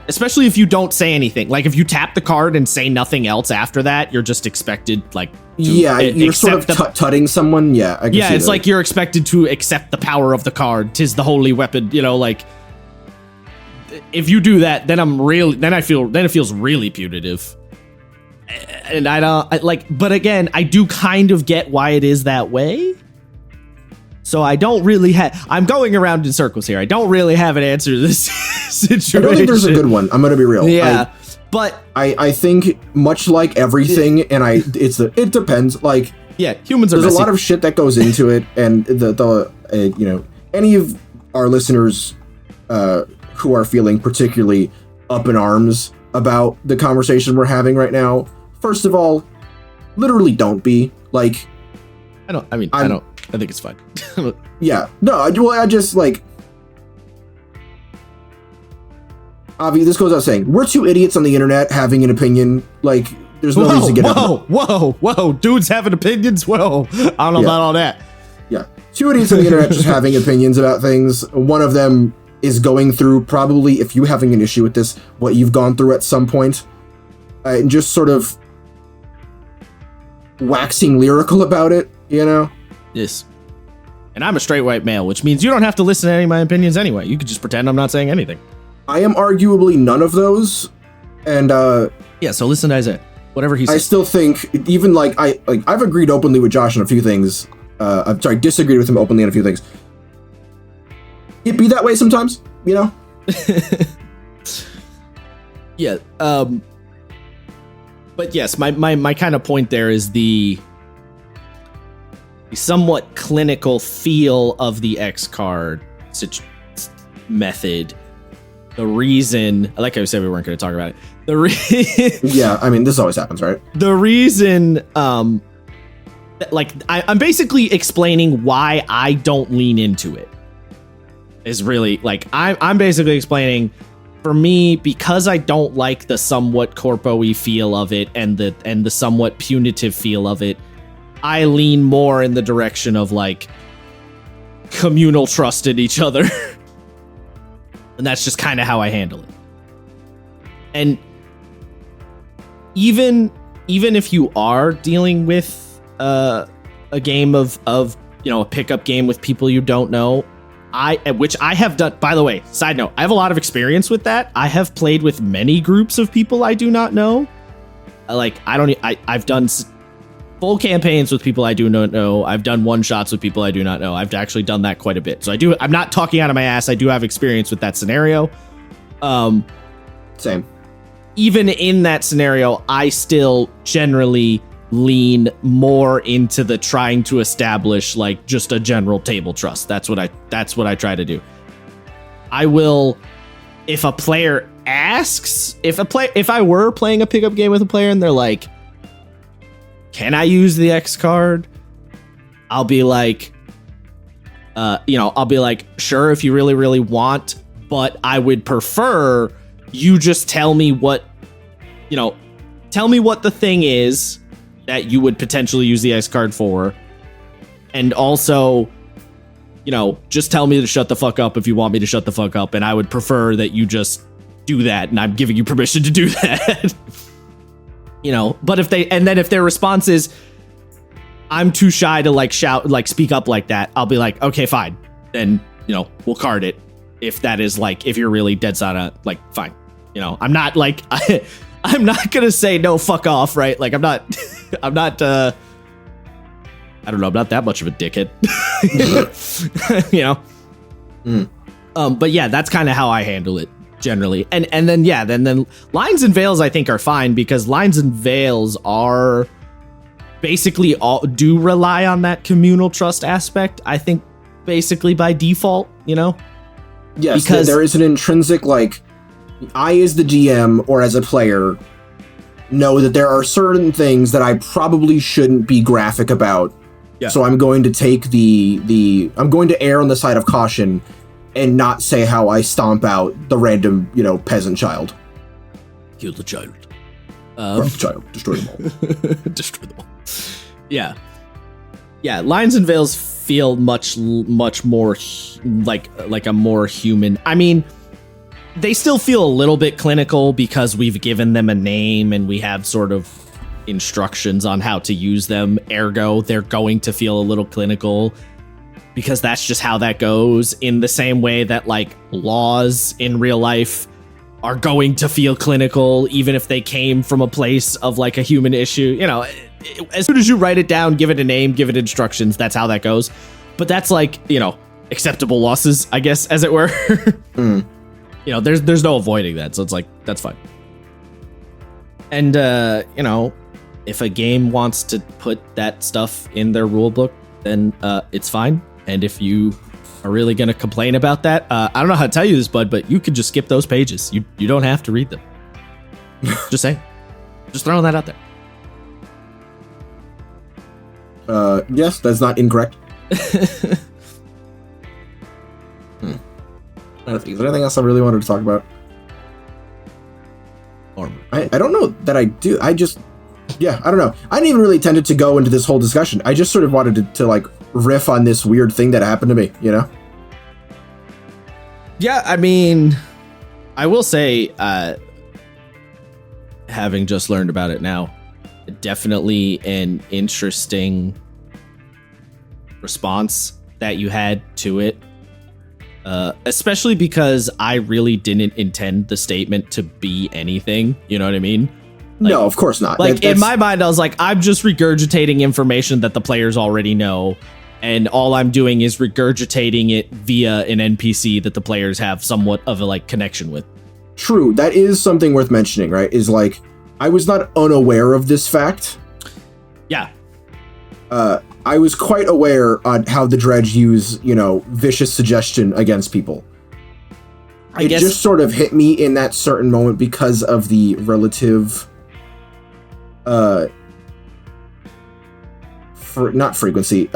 especially if you don't say anything. Like, if you tap the card and say nothing else after that, you're just expected, like, you're sort of tutting someone. Yeah, I can see it's that. like you're expected to accept the power of the card. 'Tis the holy weapon. Like, if you do that, then it feels really punitive. And but again, I do kind of get why it is that way. So I don't really I'm going around in circles here. I don't really have an answer to this situation. I don't think there's a good one. I'm going to be real. Yeah. But I think, much like everything, and it depends. Like, yeah, humans are there's messy. a lot of shit that goes into it, and any of our listeners who are feeling particularly up in arms about the conversation we're having right now, first of all, literally don't be. Like, I think it's fine. Yeah. No, I just, like, Avi, this goes without saying, we're two idiots on the internet having an opinion. Like, there's no reason to get Whoa. Dudes having opinions? Whoa. I don't know about all that. Yeah. Two idiots on the internet just having opinions about things. One of them is going through, probably, if you're having an issue with this, what you've gone through at some point. And just sort of waxing lyrical about it, Yes. And I'm a straight white male, which means you don't have to listen to any of my opinions anyway. You could just pretend I'm not saying anything. I am arguably none of those, and so listen to Isaiah. Whatever he says. I still think, even I've agreed openly with Josh on a few things. Disagreed with him openly on a few things. It be that way sometimes, Yeah. But yes, my kind of point there is the somewhat clinical feel of the X card method. The reason, like I said, we weren't going to talk about it. Yeah, I mean, this always happens, right? The reason, I'm basically explaining why I don't lean into it. Is really like I'm basically explaining, for me, because I don't like the somewhat corpo-y feel of it and the somewhat punitive feel of it, I lean more in the direction of like communal trust in each other. And that's just kind of how I handle it. And even if you are dealing with a game of a pickup game with people you don't know, which I have done, by the way, side note, I have a lot of experience with that. I have played with many groups of people I do not know. I've done full campaigns with people I do not know. I've done one shots with people I do not know. I've actually done that quite a bit. So I'm not talking out of my ass. I do have experience with that scenario. Same. Even in that scenario, I still generally lean more into the trying to establish like just a general table trust. That's what I try to do. I will, if a player asks, if I were playing a pickup game with a player and they're like, can I use the X card? I'll be like, sure, if you really, really want, but I would prefer you just tell me what the thing is that you would potentially use the X card for. And also, just tell me to shut the fuck up if you want me to shut the fuck up. And I would prefer that you just do that. And I'm giving you permission to do that. But if their response is, I'm too shy to like shout, like speak up like that, I'll be like, okay, fine. Then, we'll card it. If that is like, if you're really dead set on, like, fine. I'm not like, I'm not going to say no, fuck off. Right. Like I'm not, I don't know. I'm not that much of a dickhead, But yeah, that's kind of how I handle it generally. And then lines and veils I think are fine, because lines and veils are basically do rely on that communal trust aspect, I think, basically by default, Yes, because there is an intrinsic, like, I as the GM or as a player know that there are certain things that I probably shouldn't be graphic about. Yeah. So I'm going to take I'm going to err on the side of caution and not say how I stomp out the random, peasant child. Kill the child. The child. Destroy them all. Destroy them all. Yeah. Yeah, lines and veils feel much more like a more human. I mean, they still feel a little bit clinical because we've given them a name and we have sort of instructions on how to use them. Ergo, they're going to feel a little clinical because that's just how that goes, in the same way that like laws in real life are going to feel clinical, even if they came from a place of like a human issue. As soon as you write it down, give it a name, give it instructions, that's how that goes. But that's like, acceptable losses, I guess, as it were. There's no avoiding that. So it's like, that's fine. And, if a game wants to put that stuff in their rule book, then it's fine. And if you are really going to complain about that, I don't know how to tell you this, bud, but you could just skip those pages. You don't have to read them. Just saying. Just throwing that out there. Yes, that's not incorrect. Is there anything else I really wanted to talk about? I don't know that I do. I don't know. I didn't even really intend to go into this whole discussion. I just sort of wanted to like riff on this weird thing that happened to me, Yeah, I mean, I will say, having just learned about it now, definitely an interesting response that you had to it. Especially because I really didn't intend the statement to be anything. You know what I mean? No, of course not. Like, in my mind, I was like, I'm just regurgitating information that the players already know. And all I'm doing is regurgitating it via an NPC that the players have somewhat of a like connection with. true. That is something worth mentioning, right? Is like, I was not unaware of this fact. Yeah. I was quite aware on how the Dredge use, vicious suggestion against people. It just sort of hit me in that certain moment because of the relative, not frequency,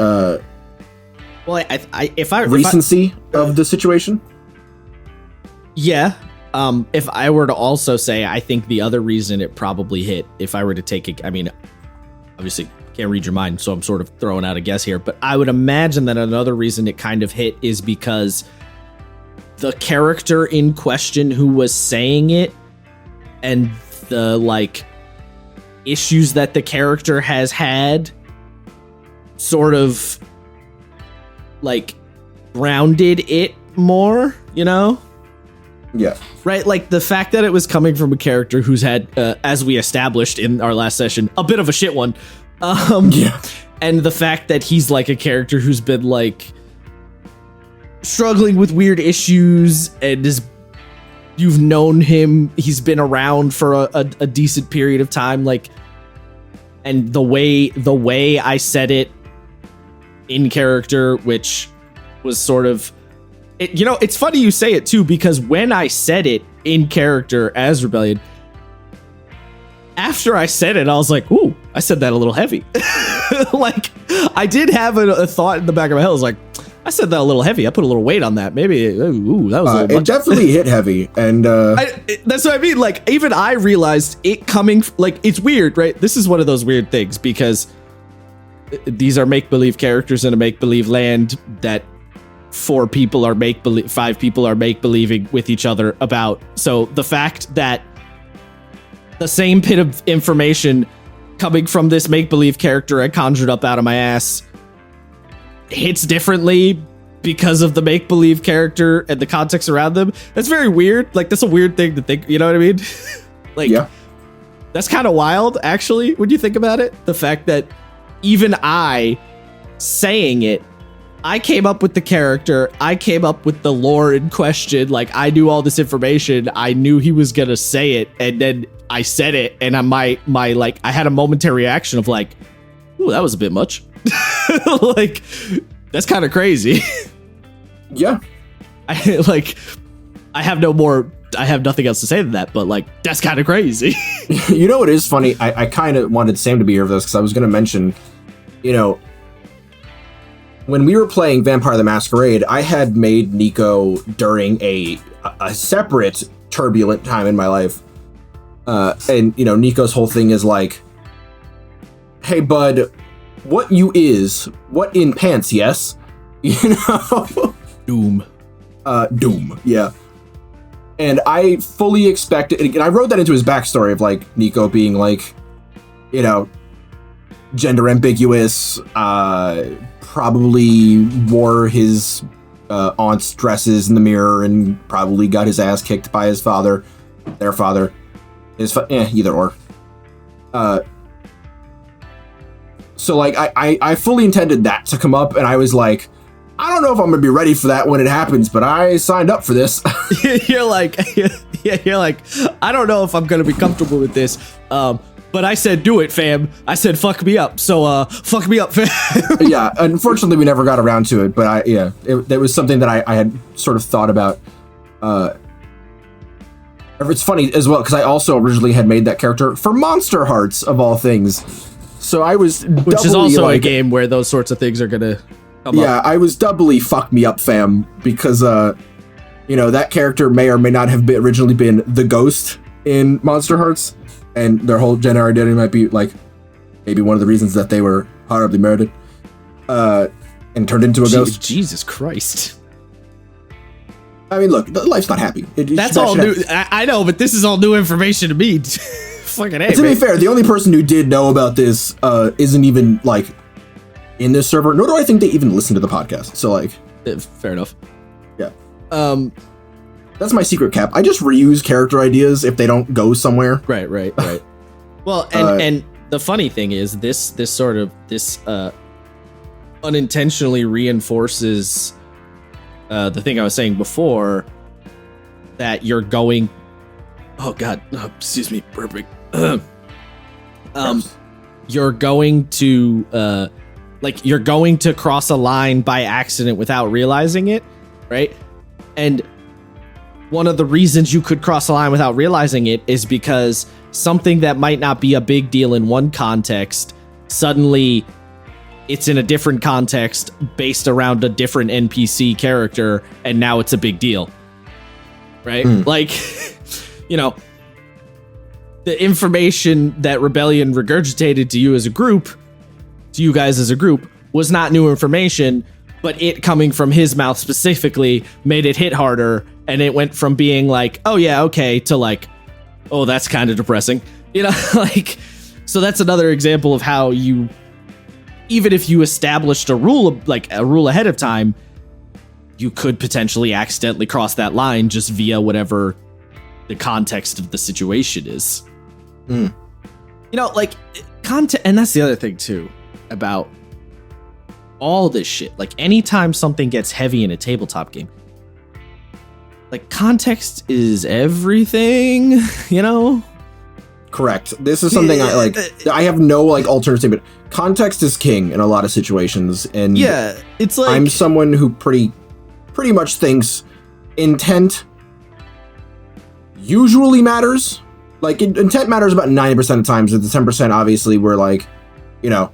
recency of the situation. Yeah. If I were to also say, I think the other reason it probably hit, if I were to take it, I mean, obviously can't read your mind, so I'm sort of throwing out a guess here, but I would imagine that another reason it kind of hit is because the character in question who was saying it and the like issues that the character has had sort of like grounded it more, Yeah. Right, like the fact that it was coming from a character who's had, as we established in our last session, a bit of a shit one. Yeah. And the fact that he's like a character who's been like struggling with weird issues and you've known him, he's been around for a decent period of time, like, and the way I said it in character, which was sort of, it's funny you say it too, because when I said it in character as Rebellion, after I said it, I was like, ooh, I said that a little heavy. Like, I did have a thought in the back of my head. I was like, I said that a little heavy. I put a little weight on that. Maybe, ooh, that was a little much. It definitely hit heavy. And that's what I mean. Like, even I realized it coming, like, it's weird, right? This is one of those weird things because these are make-believe characters in a make-believe land that 5 people are make-believing with each other about. So the fact that the same bit of information coming from this make-believe character I conjured up out of my ass hits differently because of the make-believe character and the context around them. That's very weird. Like, that's a weird thing to think, you know what I mean? Like, yeah. That's kind of wild, actually, when you think about it. The fact that even I saying it, I came up with the character, I came up with the lore in question, like, I knew all this information, I knew he was gonna say it, and then I said it, and my like, I had a momentary reaction of like, ooh, that was a bit much. Like, that's kind of crazy. Yeah. I have nothing else to say than that, but like, that's kind of crazy. It is funny. I kind of wanted Sam to be here for this because I was going to mention, when we were playing Vampire the Masquerade, I had made Nico during a separate turbulent time in my life. And Nico's whole thing is like, hey, bud, what you is, what in pants, yes? Doom. Doom, yeah. And I fully expected, and I wrote that into his backstory of like Nico being like, gender ambiguous, probably wore his aunt's dresses in the mirror and probably got his ass kicked by his father, their father, either or. So like I fully intended that to come up, and I was like, I don't know if I'm gonna be ready for that when it happens, but I signed up for this. You're like, I don't know if I'm gonna be comfortable with this. But I said, do it, fam. I said, fuck me up. So, fuck me up, fam. Yeah, unfortunately, we never got around to it. But it was something that I had sort of thought about. It's funny as well, because I also originally had made that character for Monster Hearts, of all things. So I was which is also a game where those sorts of things are going to come up. Yeah, I was doubly fuck me up, fam, because, that character may or may not have originally been the ghost in Monster Hearts. And their whole gender identity might be, like, maybe one of the reasons that they were horribly murdered and turned into a ghost. Jesus Christ. I mean, look, life's not happy. That's all new. I know, but this is all new information to me. Fucking A, to be fair, the only person who did know about this isn't even, like, in this server. Nor do I think they even listen to the podcast. So, like... Fair enough. Yeah. That's my secret cap. I just reuse character ideas if they don't go somewhere. Right. Well, and the funny thing is this unintentionally reinforces the thing I was saying before, that you're going Oh God, excuse me, burping. You're going to you're going to cross a line by accident without realizing it, right? And one of the reasons you could cross a line without realizing it is because something that might not be a big deal in one context, suddenly it's in a different context based around a different NPC character, and now it's a big deal, right? Like, you know, the information that Rebellion regurgitated to you as a group, to you guys as a group, was not new information, but it coming from his mouth specifically made it hit harder, and it went from being like, oh yeah, okay, to like, oh, that's kind of depressing, you know? Like, so that's another example of how you, even if you established a rule, like a rule ahead of time, you could potentially accidentally cross that line just via whatever the context of the situation is. You know, like, content, and that's the other thing too about all this shit. Like, anytime something gets heavy in a tabletop game, like, context is everything, you know? Correct. This is something I like. I have no like alternate statement. Context is king in a lot of situations, and yeah, it's like, I'm someone who pretty much thinks intent usually matters. Like, intent matters about 90% of times. With the 10%, obviously, we're like, you know,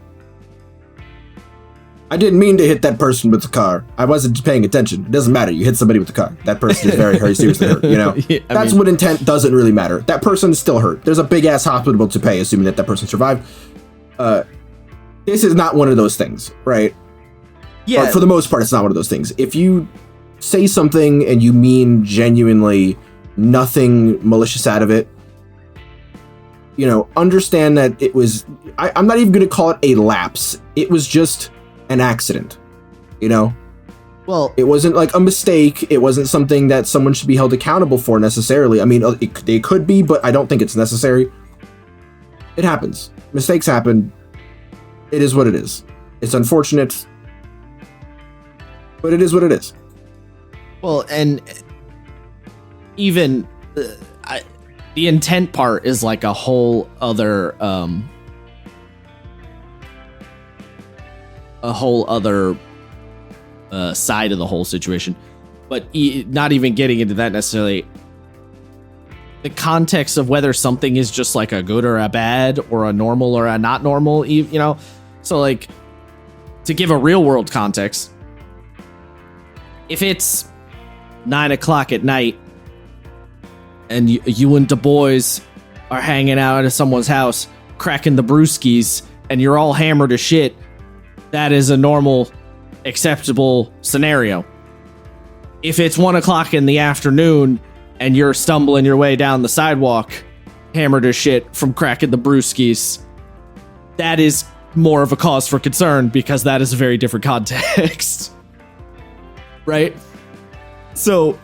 I didn't mean to hit that person with the car. I wasn't paying attention. It doesn't matter. You hit somebody with the car. That person is very, very seriously hurt, you know? Yeah, That's what intent doesn't really matter. That person is still hurt. There's a big-ass hospital bill to pay, assuming that person survived. This is not one of those things, right? yeah, But for the most part, it's not one of those things. If you say something and you mean genuinely nothing malicious out of it, you know, understand that it was... I'm not even going to call it a lapse. It was just an accident, you know? well, It wasn't like a mistake. It wasn't something that someone should be held accountable for necessarily. I mean, they could be, but I don't think it's necessary. It happens. Mistakes happen. It is what it is. It's unfortunate, but it is what it is. well, and even the intent part is like a whole other side of the whole situation, but not even getting into that necessarily. The context of whether something is just like a good or a bad or a normal or a not normal, you know? So like, to give a real world context, if it's 9 o'clock at night and you and the boys are hanging out at someone's house, cracking the brewskis, and you're all hammered as shit, that is a normal, acceptable scenario. If it's 1 o'clock in the afternoon and you're stumbling your way down the sidewalk, hammered as shit from cracking the brewskis, that is more of a cause for concern, because that is a very different context. Right? So,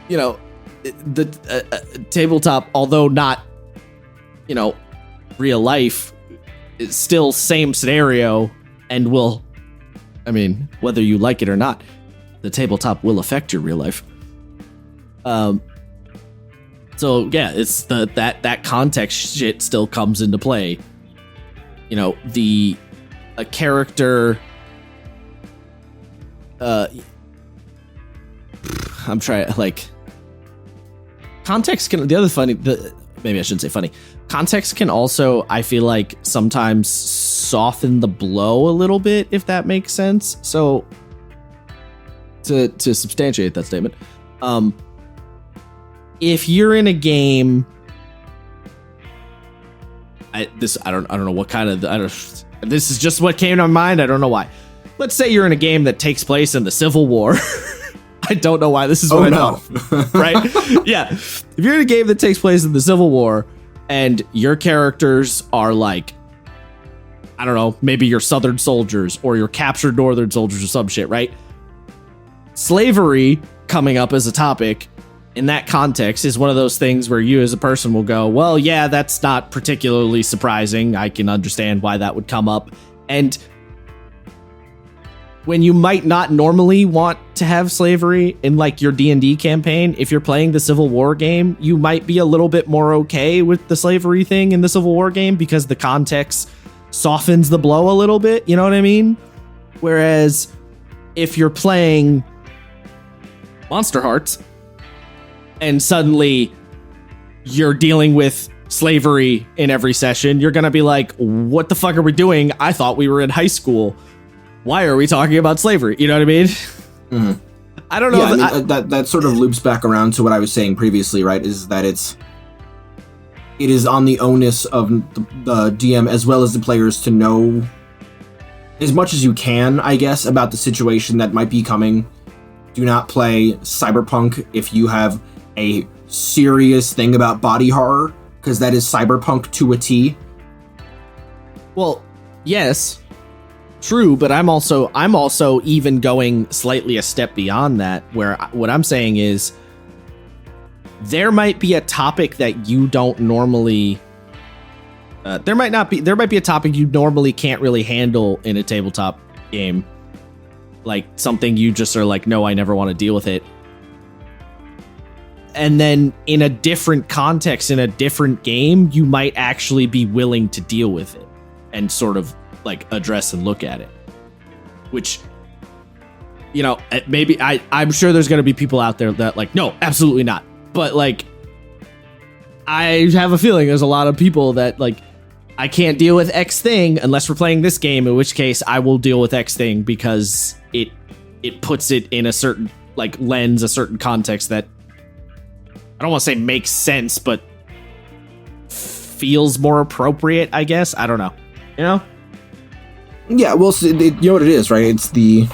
you know, the tabletop, although not, you know, real life, it's still same scenario, and will, I mean, whether you like it or not, the tabletop will affect your real life. So yeah, it's that context shit still comes into play. You know, a character. I'm trying, like, context can, maybe I shouldn't say funny. Context can also, I feel like, sometimes soften the blow a little bit, if that makes sense. So to substantiate that statement, if you're in a game, I don't know what kind of, this is just what came to my mind. I don't know why. Let's say you're in a game that takes place in the Civil War. I don't know why this is what I thought. Right? Yeah. If you're in a game that takes place in the Civil War and your characters are like, I don't know, maybe you're Southern soldiers or you're captured Northern soldiers or some shit, right? Slavery coming up as a topic in that context is one of those things where you as a person will go, well, yeah, that's not particularly surprising. I can understand why that would come up. And when you might not normally want to have slavery in like your D&D campaign, if you're playing the Civil War game, you might be a little bit more okay with the slavery thing in the Civil War game because the context softens the blow a little bit, you know what I mean? Whereas if you're playing Monster Hearts and suddenly you're dealing with slavery in every session, you're gonna be like, what the fuck are we doing? I thought we were in high school. Why are we talking about slavery? You know what I mean? Mm-hmm. I don't know. Yeah, I mean, that sort of loops back around to what I was saying previously, right? Is that it is on the onus of the DM as well as the players to know as much as you can, I guess, about the situation that might be coming. Do not play Cyberpunk if you have a serious thing about body horror, because that is Cyberpunk to a T. Well, yes. True, but I'm also even going slightly a step beyond that, where what I'm saying is there might be a topic that you don't normally there might be a topic you normally can't really handle in a tabletop game, like something you just are like, no, I never want to deal with it. And then in a different context, in a different game, you might actually be willing to deal with it and sort of like address and look at it, which, you know, maybe I'm sure there's going to be people out there that like, no, absolutely not. But like, I have a feeling there's a lot of people that like, I can't deal with X thing unless we're playing this game, in which case I will deal with X thing because it puts it in a certain like lens, a certain context that I don't want to say makes sense, but feels more appropriate, I guess. I don't know. You know? Yeah, well, you know what it is, right? It's the...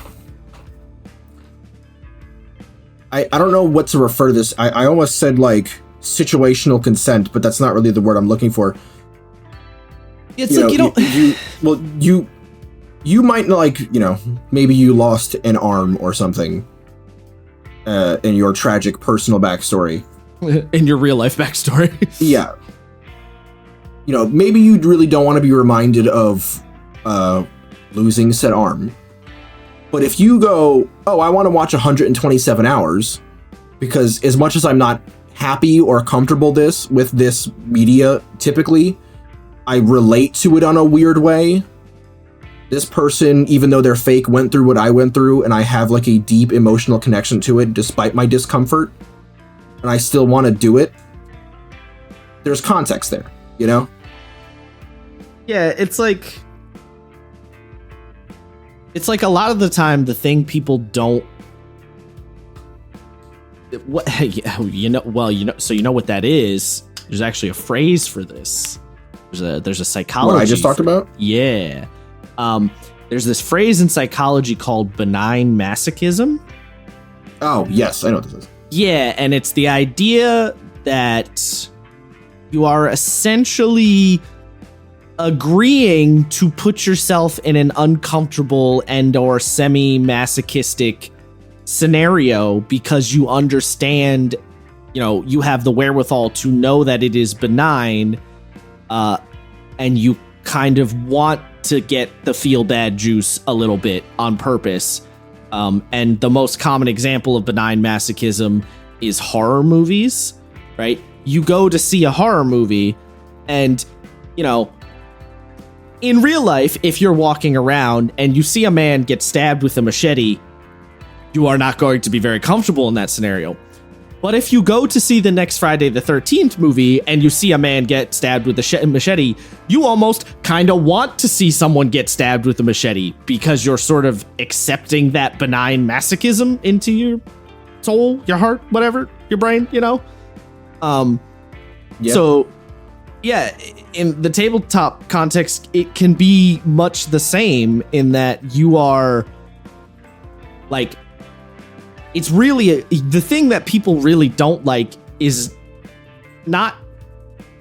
I don't know what to refer to this. I almost said, like, situational consent, but that's not really the word I'm looking for. It's like, you don't... You might, like, you know, maybe you lost an arm or something in your tragic personal backstory. In your real-life backstory. Yeah. You know, maybe you really don't want to be reminded of... losing said arm. But if you go, oh, I want to watch 127 hours, because as much as I'm not happy or comfortable with this media, typically, I relate to it on a weird way. This person, even though they're fake, went through what I went through, and I have like a deep emotional connection to it despite my discomfort, and I still want to do it. There's context there, you know? Yeah, it's like a lot of the time the thing people don't you know what that is. There's actually a phrase for this. There's a psychology. What I just talked about? Yeah. There's this phrase in psychology called benign masochism. Oh, yes, I know what this is. Yeah, and it's the idea that you are essentially agreeing to put yourself in an uncomfortable and or semi-masochistic scenario because you understand, you know, you have the wherewithal to know that it is benign, and you kind of want to get the feel bad juice a little bit on purpose. And the most common example of benign masochism is horror movies, right? You go to see a horror movie and, you know, in real life, if you're walking around and you see a man get stabbed with a machete, you are not going to be very comfortable in that scenario. But if you go to see the next Friday the 13th movie and you see a man get stabbed with a machete, you almost kind of want to see someone get stabbed with a machete because you're sort of accepting that benign masochism into your soul, your heart, whatever, your brain, you know? Yeah. So... yeah, in the tabletop context, it can be much the same in that you are, like, it's really, the thing that people really don't like is not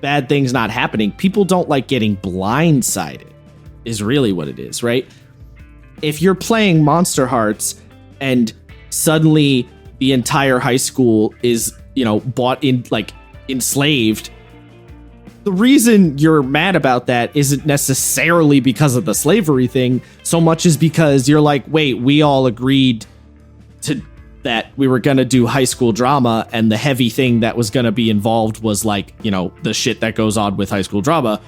bad things not happening. People don't like getting blindsided, is really what it is, right? If you're playing Monster Hearts and suddenly the entire high school is, you know, bought in, like, enslaved, the reason you're mad about that isn't necessarily because of the slavery thing, so much as because you're like, wait, we all agreed to that we were going to do high school drama, and the heavy thing that was going to be involved was like, you know, the shit that goes on with high school drama.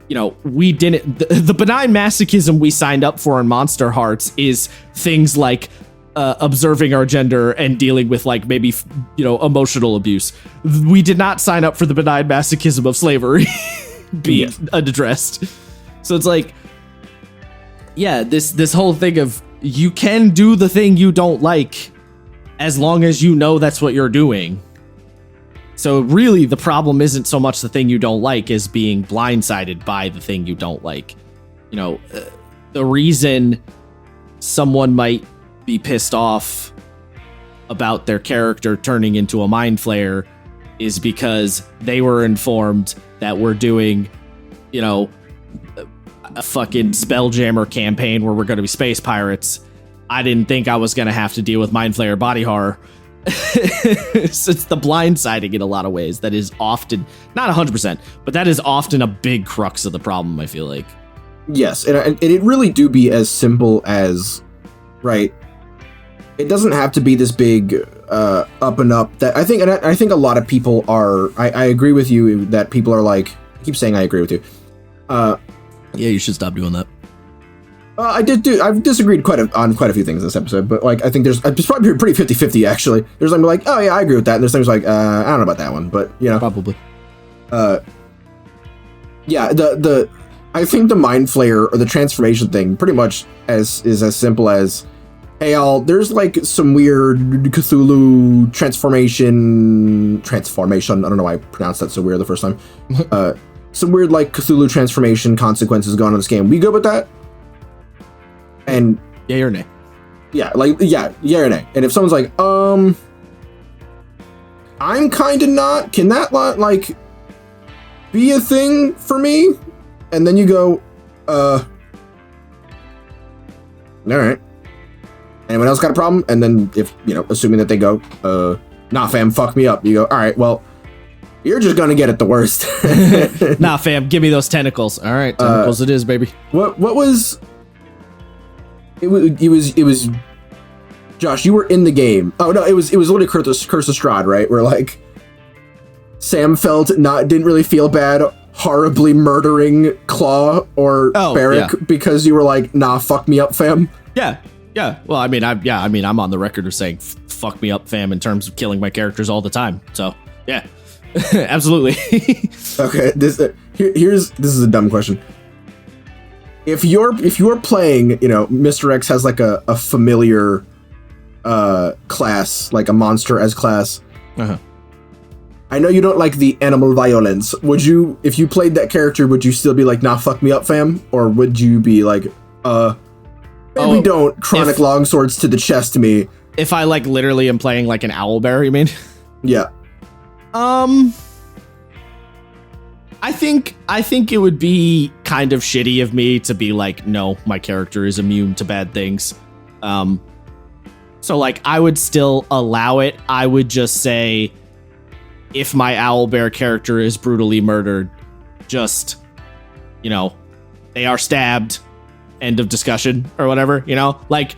You know, we didn't, the benign masochism we signed up for in Monster Hearts is things like observing our gender and dealing with like maybe, you know, emotional abuse. We did not sign up for the benign masochism of slavery being unaddressed. So it's like, yeah, this whole thing of you can do the thing you don't like as long as you know that's what you're doing. So really the problem isn't so much the thing you don't like as being blindsided by the thing you don't like. You know, the reason someone might be pissed off about their character turning into a mind flayer is because they were informed that we're doing, you know, a fucking Spelljammer campaign where we're going to be space pirates. I didn't think I was going to have to deal with mind flayer body horror. So it's the blindsiding in a lot of ways that is often, not 100%, but that is often a big crux of the problem, I feel like. Yes, and it really do be as simple as, right, it doesn't have to be this big up and up that I think, and I think a lot of people are, I agree with you that people are like, I keep saying I agree with you. Yeah, you should stop doing that. I've disagreed on quite a few things in this episode, but like I think it's probably pretty 50-50 actually. There's like, oh yeah, I agree with that, and there's things like, I don't know about that one, but you know, probably. Yeah, I think the mind flayer or the transformation thing pretty much is as simple as, hey all, there's like some weird Cthulhu transformation. I don't know why I pronounced that so weird the first time. Some weird like Cthulhu transformation consequences going on in this game. We good with that? And yay or nay? Yeah, yay or nay. And if someone's like, I'm kind of not. Can that like be a thing for me? And then you go, all right. Anyone else got a problem? And then if, you know, assuming that they go, nah fam, fuck me up. You go, all right, well, you're just gonna get it the worst. Nah fam, give me those tentacles. All right, tentacles it is, baby. What was... It was Josh, you were in the game. Oh no, it was literally Curse of Strahd, right? Where like Sam didn't really feel bad horribly murdering Claw or Barrick because you were like, nah, fuck me up, fam. Yeah. Well, I mean, I'm on the record of saying fuck me up, fam, in terms of killing my characters all the time. So yeah, absolutely. Okay, this is a dumb question. If you're playing, you know, Mr. X has like a familiar class, like a monster as class. Uh-huh. I know you don't like the animal violence. Would you, if you played that character, would you still be like, nah, fuck me up, fam? Or would you be like, maybe don't chronic longswords to the chest to me? If I like literally am playing like an owlbear, you mean? Yeah. I think it would be kind of shitty of me to be like, no, my character is immune to bad things. So like I would still allow it. I would just say if my owlbear character is brutally murdered, just, you know, they are stabbed, end of discussion or whatever, you know? Like,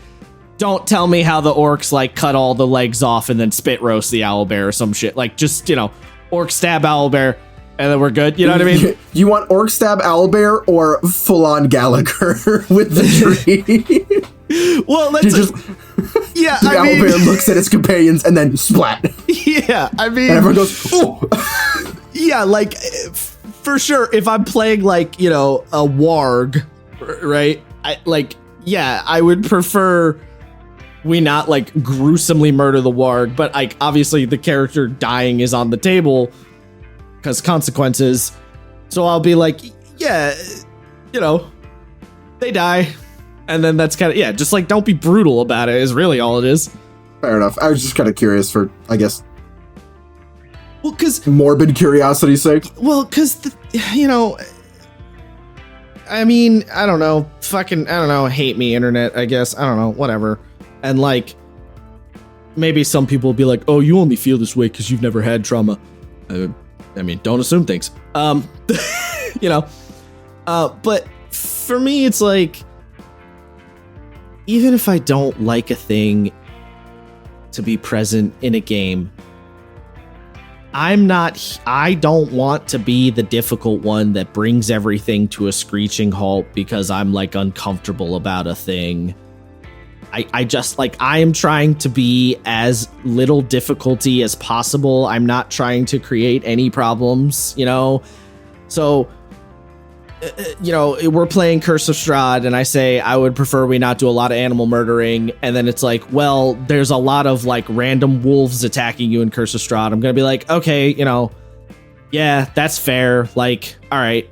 don't tell me how the orcs like cut all the legs off and then spit roast the owlbear or some shit. Like, just, you know, orc stab owlbear. And then we're good. You know what I mean? You want orc stab owlbear or full on Gallagher with the tree? Well, that's yeah. The owlbear looks at its companions and then splat. Yeah, I mean, and everyone goes, oh. Yeah, like for sure. If I'm playing like, you know, a warg, right? I would prefer we not like gruesomely murder the warg, but like obviously the character dying is on the table. Because consequences. So I'll be like, yeah, you know, they die. And then that's kind of, yeah, just like don't be brutal about it is really all it is. Fair enough. I was just kind of curious for, I guess, well, because morbid curiosity's sake. Well, because, you know, I mean, I don't know. Fucking, I don't know. Hate me, internet, I guess. I don't know. Whatever. And like, maybe some people will be like, oh, you only feel this way because you've never had trauma. I mean, don't assume things. You know, but for me, it's like, even if I don't like a thing to be present in a game, I don't want to be the difficult one that brings everything to a screeching halt because I'm like uncomfortable about a thing. I just like, I am trying to be as little difficulty as possible. I'm not trying to create any problems, you know? So, you know, we're playing Curse of Strahd and I say I would prefer we not do a lot of animal murdering, and then it's like, well, there's a lot of like random wolves attacking you in Curse of Strahd. I'm gonna be like, okay, you know, yeah, that's fair. Like, all right,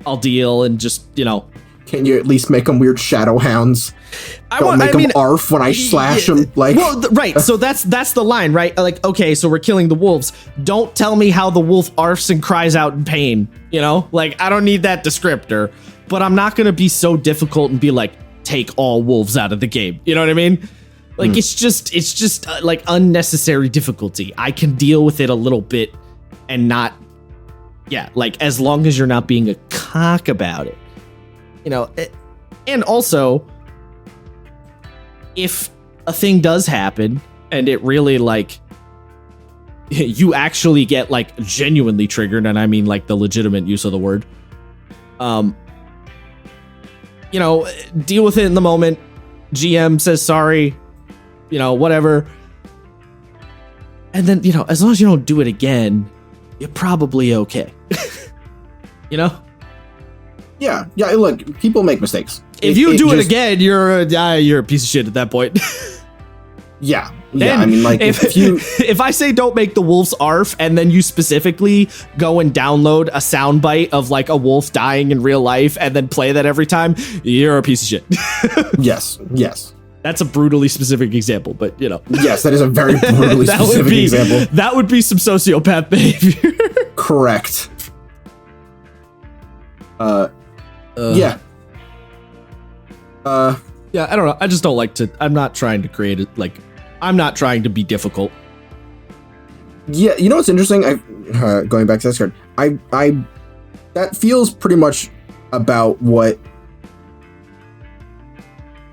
I'll deal, and just, you know. Can you at least make them weird shadow hounds? Don't make them arf when I slash them. Like, well, right. So that's the line, right? Like, okay, so we're killing the wolves. Don't tell me how the wolf arfs and cries out in pain. You know, like, I don't need that descriptor. But I'm not gonna be so difficult and be like, take all wolves out of the game. You know what I mean? Like, it's just like unnecessary difficulty. I can deal with it a little bit and not, yeah, like, as long as you're not being a cock about it. You know, and also, if a thing does happen and it really, like, you actually get, like, genuinely triggered, and I mean, like, the legitimate use of the word, you know, deal with it in the moment. GM says sorry, you know, whatever. And then, you know, as long as you don't do it again, you're probably okay. You know? Yeah, look, people make mistakes. If you do it again, you're a piece of shit at that point. Yeah, I mean, like, if you... If I say don't make the wolves arf, and then you specifically go and download a soundbite of, like, a wolf dying in real life, and then play that every time, you're a piece of shit. Yes. That's a brutally specific example, but, you know. Yes, that is a very brutally specific example. That would be some sociopath behavior. Correct. Yeah. Yeah, I don't know. I just don't like to. I'm not trying to create it. Like, I'm not trying to be difficult. Yeah, you know what's interesting? Going back to this card, I that feels pretty much about what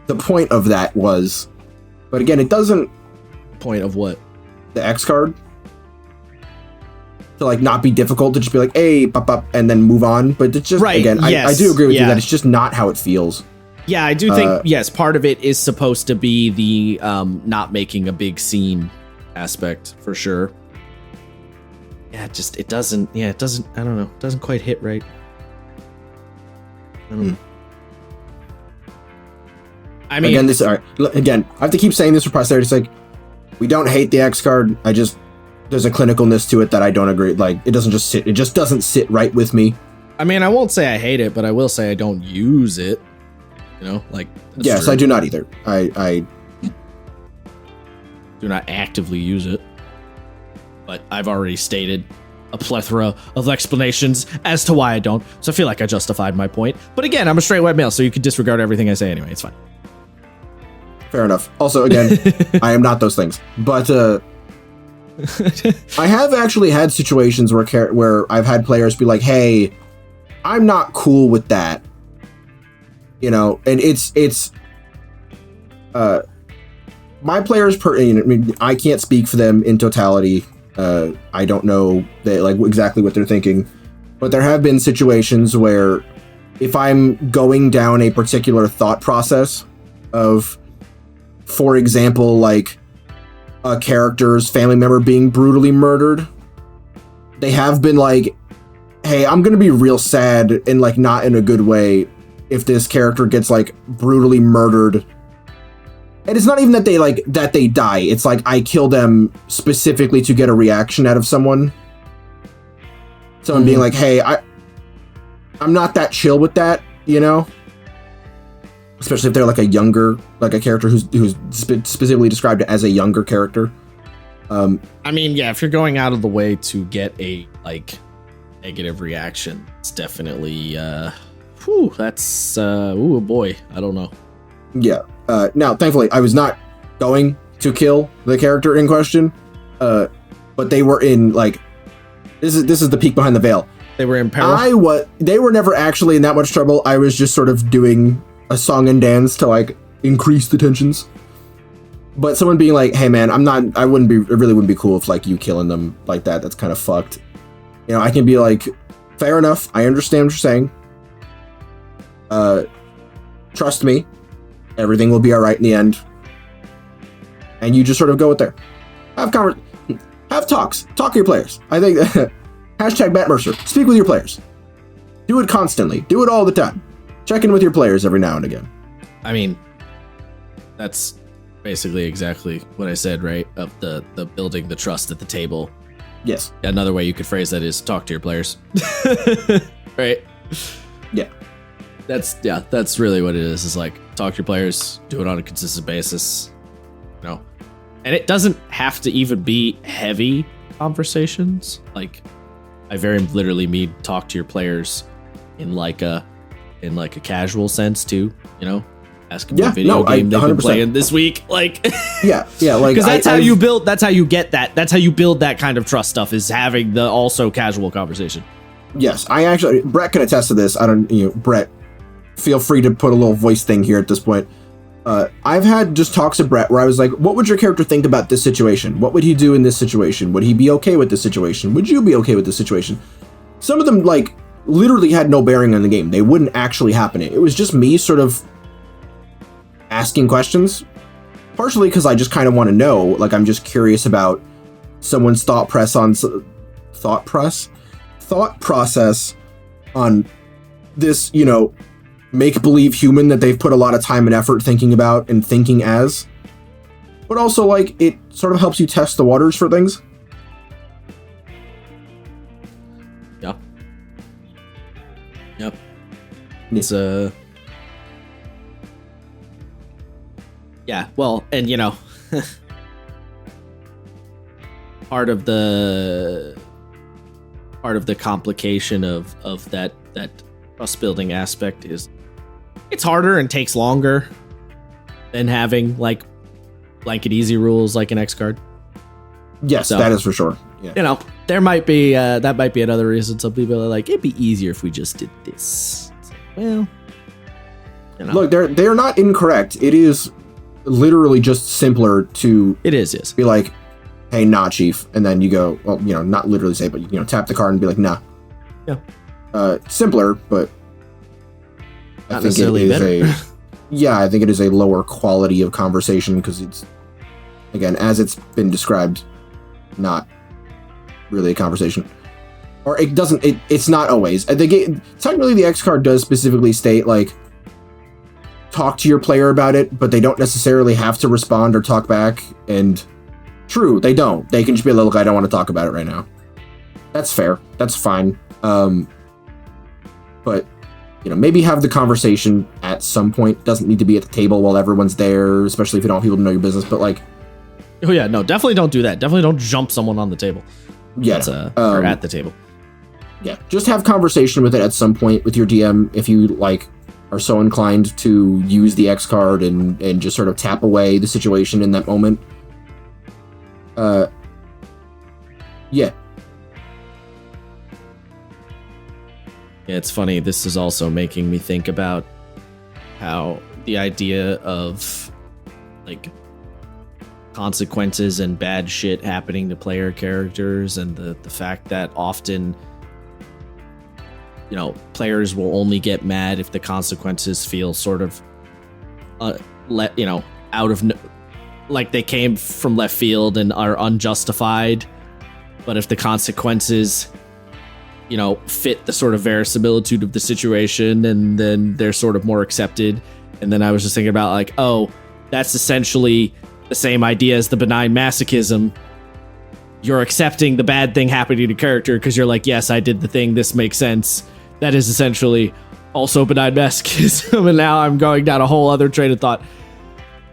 the point of that was, but again, it doesn't. Point of what? The X card. To, like, not be difficult, to just be like, hey, pop up, and then move on. But it's just, right, again, yes, I do agree with you that it's just not how it feels. Yeah, I do think, yes, part of it is supposed to be the not making a big scene aspect, for sure. Yeah, it doesn't, I don't know, it doesn't quite hit right. I don't know. I mean... Again, I have to keep saying this for posterity. It's like, we don't hate the X card, there's a clinicalness to it that I don't agree. Like, it just doesn't sit right with me. I mean, I won't say I hate it, but I will say I don't use it. You know, like, yes, true. I do not either. I do not actively use it, but I've already stated a plethora of explanations as to why I don't. So I feel like I justified my point. But again, I'm a straight white male, so you can disregard everything I say anyway. It's fine. Fair enough. Also, again, I am not those things, but I have actually had situations where I've had players be like, "Hey, I'm not cool with that," you know, and it's my players. I mean, I can't speak for them in totality. I don't know exactly what they're thinking, but there have been situations where if I'm going down a particular thought process of, for example, like, a character's family member being brutally murdered, they have been like, hey, I'm gonna be real sad, and, like, not in a good way, if this character gets, like, brutally murdered. And it's not even that they die, it's like I kill them specifically to get a reaction out of someone. Someone being like, hey, I'm not that chill with that, you know? Especially if they're like a character who's specifically described as a younger character. I mean, yeah, if you're going out of the way to get a, like, negative reaction, it's definitely, that's, ooh, boy, I don't know. Yeah. Now, thankfully, I was not going to kill the character in question, but they were in, like, This is the peek behind the veil. They were in peril. They were never actually in that much trouble. I was just sort of doing a song and dance to like increase the tensions. But someone being like, "Hey man, it really wouldn't be cool if like you killing them like that. That's kind of fucked." You know, I can be like, "Fair enough. I understand what you're saying. Trust me, everything will be all right in the end." And you just sort of go with there. Have talks. Talk to your players. I think hashtag Matt Mercer. Speak with your players. Do it constantly. Do it all the time. Check in with your players every now and again. I mean, that's basically exactly what I said, right? Of the building the trust at the table. Yes. Another way you could phrase that is talk to your players. Right? Yeah. That's really what it is. Is like talk to your players, do it on a consistent basis. You know. And it doesn't have to even be heavy conversations. Like, I very literally mean talk to your players in like a casual sense too. You know, ask them what video game they've been playing this week. Like, yeah, like because that's how you build. That's how you get that. That's how you build that kind of trust stuff. Is having the also casual conversation. Yes, Brett can attest to this. Brett, feel free to put a little voice thing here at this point. I've had just talks with Brett where I was like, what would your character think about this situation? What would he do in this situation? Would he be okay with this situation? Would you be okay with this situation? Some of them, like, literally had no bearing on the game. They wouldn't actually happen. It was just me sort of asking questions, partially because I just kind of want to know. Like, I'm just curious about someone's thought process on this, you know, make-believe human that they've put a lot of time and effort thinking about and thinking as. But also, like, it sort of helps you test the waters for things. Yeah. Yep. It's yeah, well, and you know, part of the complication of that trust building aspect is it's harder and takes longer than having like blanket easy rules like an X card. Yes, so, that is for sure. Yeah. You know, there might be that might be another reason some people are like, it'd be easier if we just did this. It's like, well, you know. Look, they're not incorrect. It is literally just simpler to be like, hey, nah, chief, and then you go, well, you know, not literally say, but you know, tap the card and be like, nah. Yeah. Simpler, but I think it is I think it is a lower quality of conversation because it's, again, as it's been described, not really a conversation. Or it doesn't, it's not always. Technically, the X card does specifically state, like, talk to your player about it, but they don't necessarily have to respond or talk back. And true, they don't. They can just be like, look, I don't want to talk about it right now. That's fair. That's fine. But, you know, maybe have the conversation at some point. Doesn't need to be at the table while everyone's there, especially if you don't want people to know your business. But, like, oh yeah, no, definitely don't do that. Definitely don't jump someone on the table. Yeah, or at the table. Yeah, just have conversation with it at some point with your DM if you like are so inclined to use the X card and just sort of tap away the situation in that moment. Yeah. Yeah, it's funny. This is also making me think about how the idea of like consequences and bad shit happening to player characters, and the fact that often, you know, players will only get mad if the consequences feel sort of out of like they came from left field and are unjustified, but if the consequences, you know, fit the sort of verisimilitude of the situation, and then they're sort of more accepted. And then I was just thinking about like, oh, that's essentially the same idea as the benign masochism. You're accepting the bad thing happening to character because you're like, yes, I did the thing, this makes sense. That is essentially also benign masochism. And now I'm going down a whole other train of thought.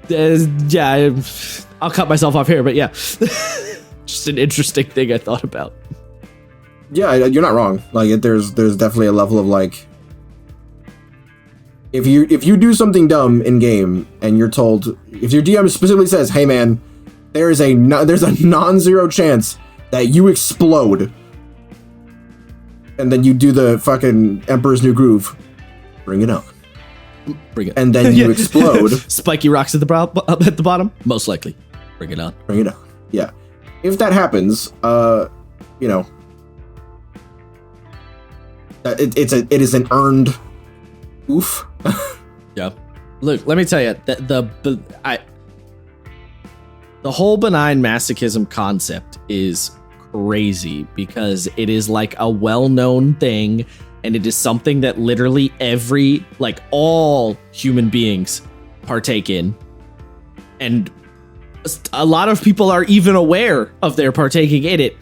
Yeah, I'll cut myself off here, but yeah. Just an interesting thing I thought about. Yeah, you're not wrong. Like, there's definitely a level of like, if you do something dumb in game and you're told, if your DM specifically says, "Hey man, there's a non-zero chance that you explode," and then you do the fucking Emperor's New Groove. Bring it on. Bring it. And then you explode. Spiky rocks at the bottom. Most likely. Bring it on. Bring it on. Yeah. If that happens, you know, it is an earned oof. Yeah. Look, let me tell you, the whole benign masochism concept is crazy because it is like a well-known thing, and it is something that literally all human beings partake in. And a lot of people are even aware of their partaking in it.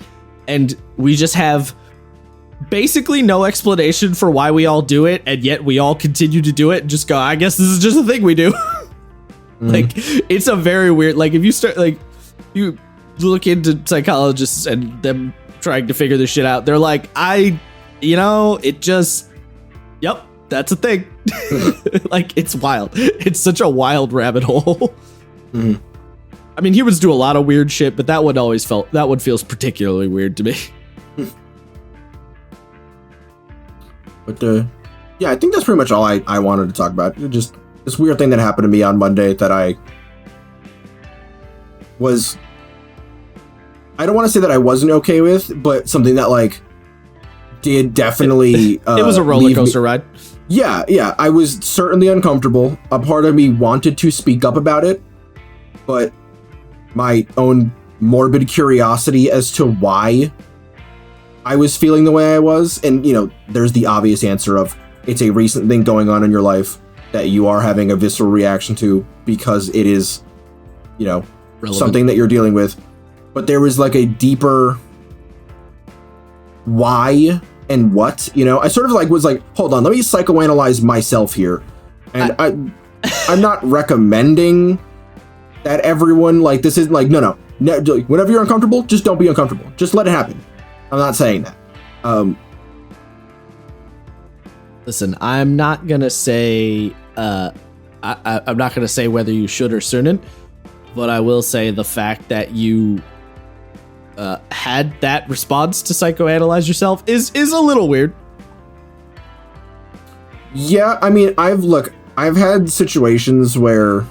And we just have basically no explanation for why we all do it, and yet we all continue to do it and just go, I guess this is just a thing we do. Like, it's a very weird, like, if you start, like, you look into psychologists and them trying to figure this shit out, they're like, it just, yep, that's a thing. Like, it's wild. It's such a wild rabbit hole. I mean, humans do a lot of weird shit, but that one feels particularly weird to me. But yeah, I think that's pretty much all I wanted to talk about. Just this weird thing that happened to me on Monday that I don't want to say that I wasn't okay with, but something that like did definitely it was a roller coaster ride. Yeah, I was certainly uncomfortable. A part of me wanted to speak up about it, but my own morbid curiosity as to why I was feeling the way I was, and you know, there's the obvious answer of it's a recent thing going on in your life that you are having a visceral reaction to because it is, you know, relevant. Something that you're dealing with. But there was like a deeper why and what, you know. I sort of like was like, hold on, let me psychoanalyze myself here. And I'm not recommending that everyone, like, this is like, no, whenever you're uncomfortable, just don't be uncomfortable. Just let it happen. I'm not saying that. Listen, I'm not gonna say I'm not gonna say whether you should or shouldn't, but I will say the fact that you had that response to psychoanalyze yourself is a little weird. Yeah, I mean, I've had situations where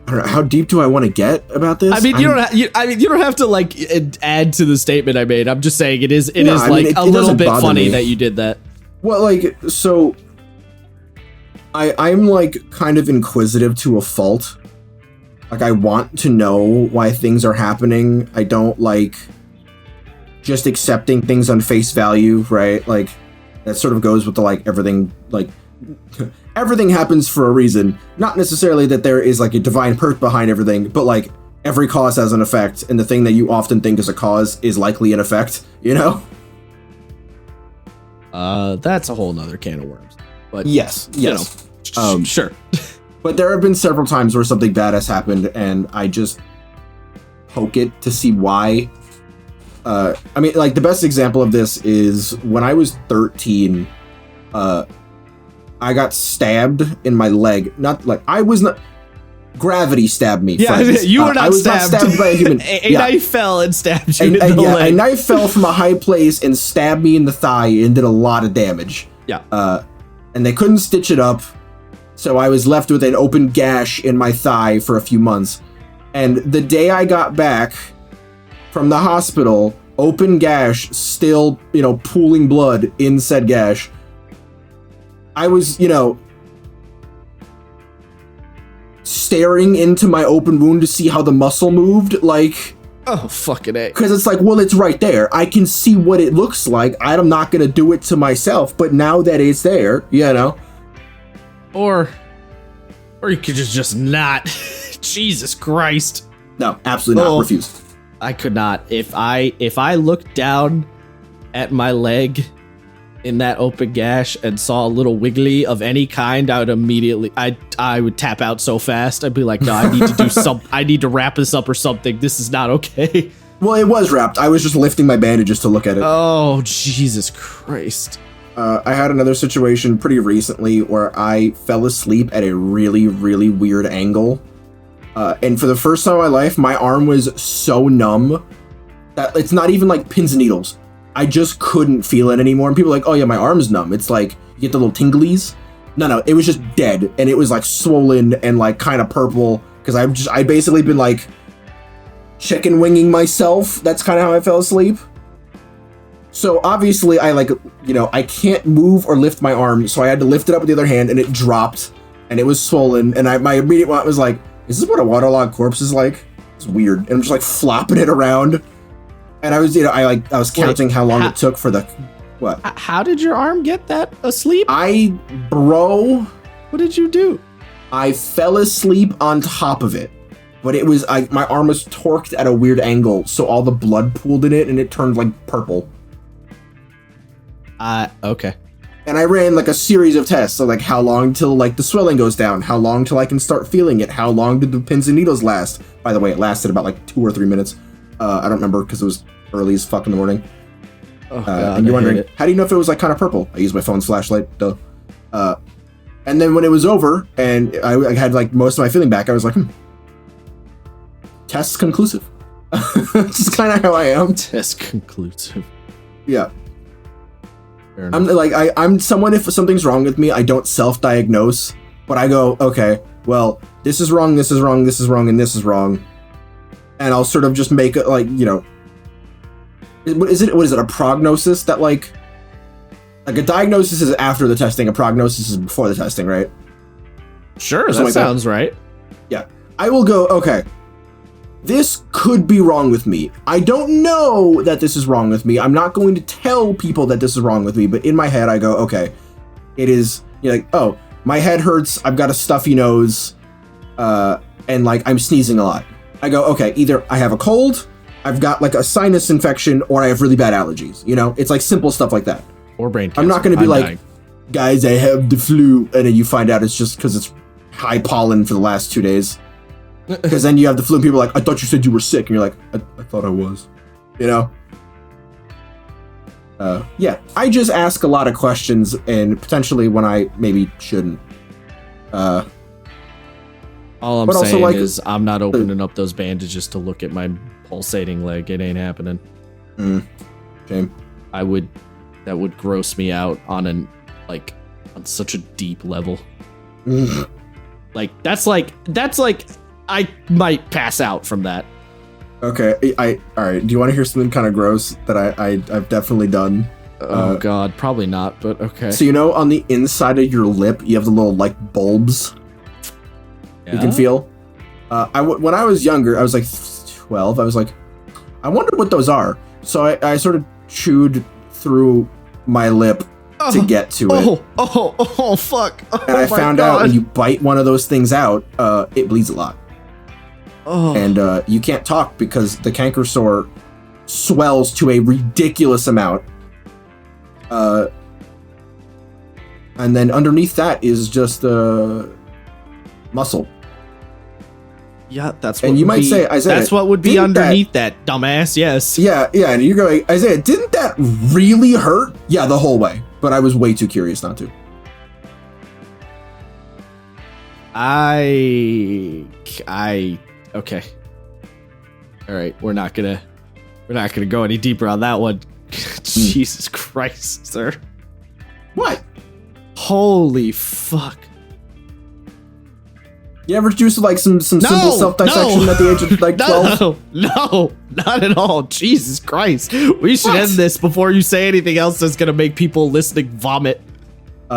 I don't know, how deep do I want to get about this? I mean, you don't have to like add to the statement I made. I'm just saying it is a little bit funny that you did that. Well, like, so I'm like kind of inquisitive to a fault. Like, I want to know why things are happening. I don't like just accepting things on face value, right? Like, that sort of goes with the like everything, like everything happens for a reason. Not necessarily that there is like a divine purpose behind everything, but like every cause has an effect, and the thing that you often think is a cause is likely an effect, you know? That's a whole nother can of worms. But yes. You know, sure. But there have been several times where something bad has happened, and I just poke it to see why. I mean, like, the best example of this is when I was 13, I got stabbed in my leg. Not like I was not. Gravity stabbed me. Yeah, friends. You were not stabbed. Not stabbed by a human. A knife fell and stabbed you in the leg. A knife fell from a high place and stabbed me in the thigh and did a lot of damage. Yeah. And they couldn't stitch it up, so I was left with an open gash in my thigh for a few months. And the day I got back from the hospital, open gash, still, you know, pooling blood in said gash. I was, you know, staring into my open wound to see how the muscle moved, like, oh, fucking A. Because it's like, well, it's right there. I can see what it looks like. I'm not going to do it to myself, but now that it's there, you know. Or you could just not. Jesus Christ. No, absolutely not. Refuse. I could not. If I looked down at my leg in that open gash and saw a little wiggly of any kind, I would immediately, I would tap out so fast. I'd be like, no, I need to do something. I need to wrap this up or something. This is not okay. Well, it was wrapped. I was just lifting my bandages to look at it. Oh, Jesus Christ. I had another situation pretty recently where I fell asleep at a really, really weird angle. And for the first time in my life, my arm was so numb that it's not even like pins and needles. I just couldn't feel it anymore. And people are like, oh yeah, my arm's numb. It's like you get the little tinglies. No, it was just dead, and it was like swollen and like kind of purple because I basically been like chicken winging myself. That's kind of how I fell asleep. So obviously I like, I can't move or lift my arm, so I had to lift it up with the other hand, and it dropped, and it was swollen. And my immediate thought was like, is this what a waterlogged corpse is like? It's weird. And I'm just like flopping it around, and I was, I was counting how long it took for the. What? How did your arm get that asleep? Bro. What did you do? I fell asleep on top of it, but it was my arm was torqued at a weird angle, so all the blood pooled in it, and it turned like purple. Okay. And I ran like a series of tests, so like how long till like the swelling goes down, how long till I can start feeling it, how long did the pins and needles last? By the way, it lasted about like 2 or 3 minutes. I don't remember because it was early as fuck in the morning. Oh, God, and you're wondering, how do you know if it was like kind of purple? I used my phone's flashlight, duh. And then when it was over and I had like most of my feeling back, I was like, test conclusive. Just kind of how I am. Test conclusive. Yeah. I'm like, I'm someone, if something's wrong with me, I don't self-diagnose, but I go, okay, well, this is wrong, this is wrong, this is wrong, and this is wrong. And I'll sort of just make it like, what is it, a prognosis that like a diagnosis is after the testing, a prognosis is before the testing, right? Sure, that sounds right. Yeah. I will go, okay, this could be wrong with me. I don't know that this is wrong with me. I'm not going to tell people that this is wrong with me, but in my head I go, okay, it is, like, oh, my head hurts, I've got a stuffy nose, and like I'm sneezing a lot. I go, okay, either I have a cold, I've got like a sinus infection, or I have really bad allergies. It's like simple stuff like that. Or brain cancer. I'm not going to be like, guys, I have the flu, and then you find out it's just because it's high pollen for the last 2 days. Because then you have the flu, and people are like, I thought you said you were sick, and you're like, I thought I was. Yeah, I just ask a lot of questions, and potentially when I maybe shouldn't. All I'm saying is I'm not opening up those bandages to look at my pulsating leg. It ain't happening. Shame. That would gross me out on such a deep level. That's like I might pass out from that. Okay, all right. Do you want to hear something kind of gross that I've definitely done? Oh God, probably not, but okay. So on the inside of your lip, you have the little like bulbs. Yeah? You can feel. When I was younger, I was like 12. I was like, I wonder what those are. So I sort of chewed through my lip to get to it. Oh, fuck. And I found out when you bite one of those things out, it bleeds a lot. Oh. And you can't talk because the canker sore swells to a ridiculous amount. And then underneath that is just muscle. Yeah, that's what. And you might say, Isaiah, that's what would be underneath that, dumbass. Yes. Yeah, and you're going, Isaiah, didn't that really hurt? Yeah, the whole way. But I was way too curious not to. Okay. All right, we're not gonna go any deeper on that one. Jesus Christ, sir. What? Holy fuck. You ever do like some simple self-dissection at the age of like 12? No, not at all. Jesus Christ. We should end this before you say anything else that's gonna make people listening vomit. Do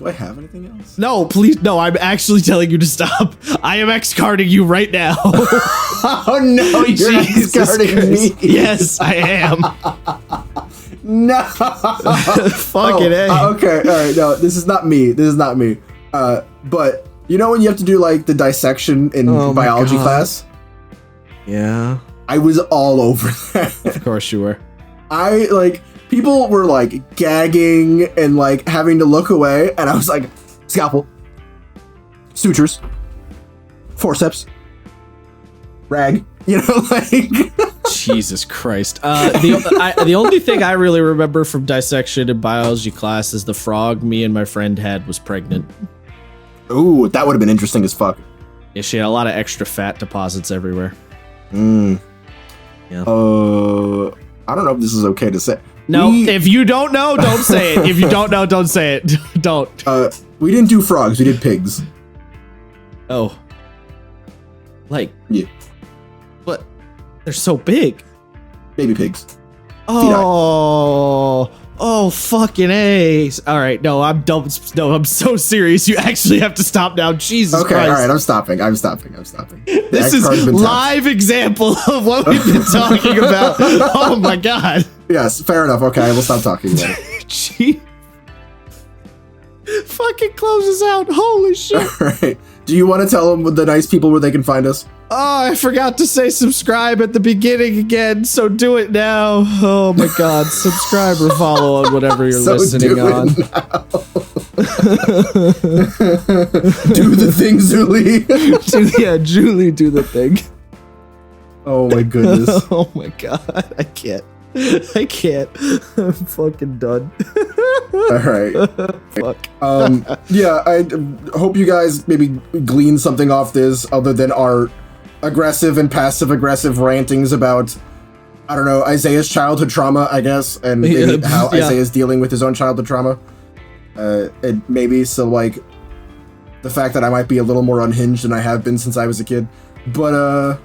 I have anything else? No, please, no, I'm actually telling you to stop. I am X-carding you right now. Oh no, you're X-carding me. Yes, I am. No. Fucking A. Okay, all right, no, this is not me. But you know when you have to do like the dissection in biology class? Yeah. I was all over that. Of course you were. People were like gagging and like having to look away, and I was like, scalpel, sutures, forceps, rag, Jesus Christ. The only thing I really remember from dissection in biology class is the frog me and my friend had was pregnant. Ooh, that would have been interesting as fuck. Yeah, she had a lot of extra fat deposits everywhere. Yeah. I don't know if this is okay to say. No, if you don't know, don't say it. If you don't know, don't say it. Don't. We didn't do frogs. We did pigs. Oh. Like. Yeah. But they're so big. Baby pigs. Oh. Oh, fucking A's. All right. No, I'm dumb. No, I'm so serious. You actually have to stop now. Jesus Okay, Christ. all right. I'm stopping. This is live example of what we've been talking about. Oh my God. Yes, fair enough. Okay, we'll stop talking about it. Gee. Fucking closes out. Holy shit. All right. Do you want to tell them, the nice people, where they can find us? Oh, I forgot to say subscribe at the beginning again, so do it now. Oh my God. Subscribe or follow on whatever you're listening on. Do the thing, Julie. Julie, do the thing. Oh my goodness. Oh my God. I can't. I'm fucking done. All right. Fuck. Yeah, I hope you guys maybe glean something off this other than our aggressive and passive aggressive rantings about, I don't know, Isaiah's childhood trauma, I guess, and maybe how Isaiah's dealing with his own childhood trauma. And maybe so, like, the fact that I might be a little more unhinged than I have been since I was a kid. But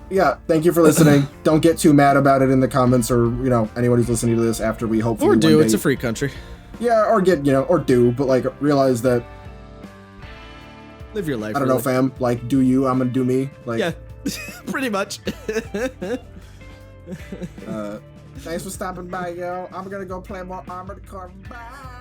yeah, thank you for listening. Don't get too mad about it in the comments, or, you know, anyone who's listening to this after we hopefully Or do. one day, It's a free country. Yeah, or get, you know, or do, but, like, realize that, Live your life. I don't know, fam, like, do you, I'm gonna do me. Like, Yeah, pretty much. Thanks for stopping by, yo. I'm gonna go play more Armored Core. Bye.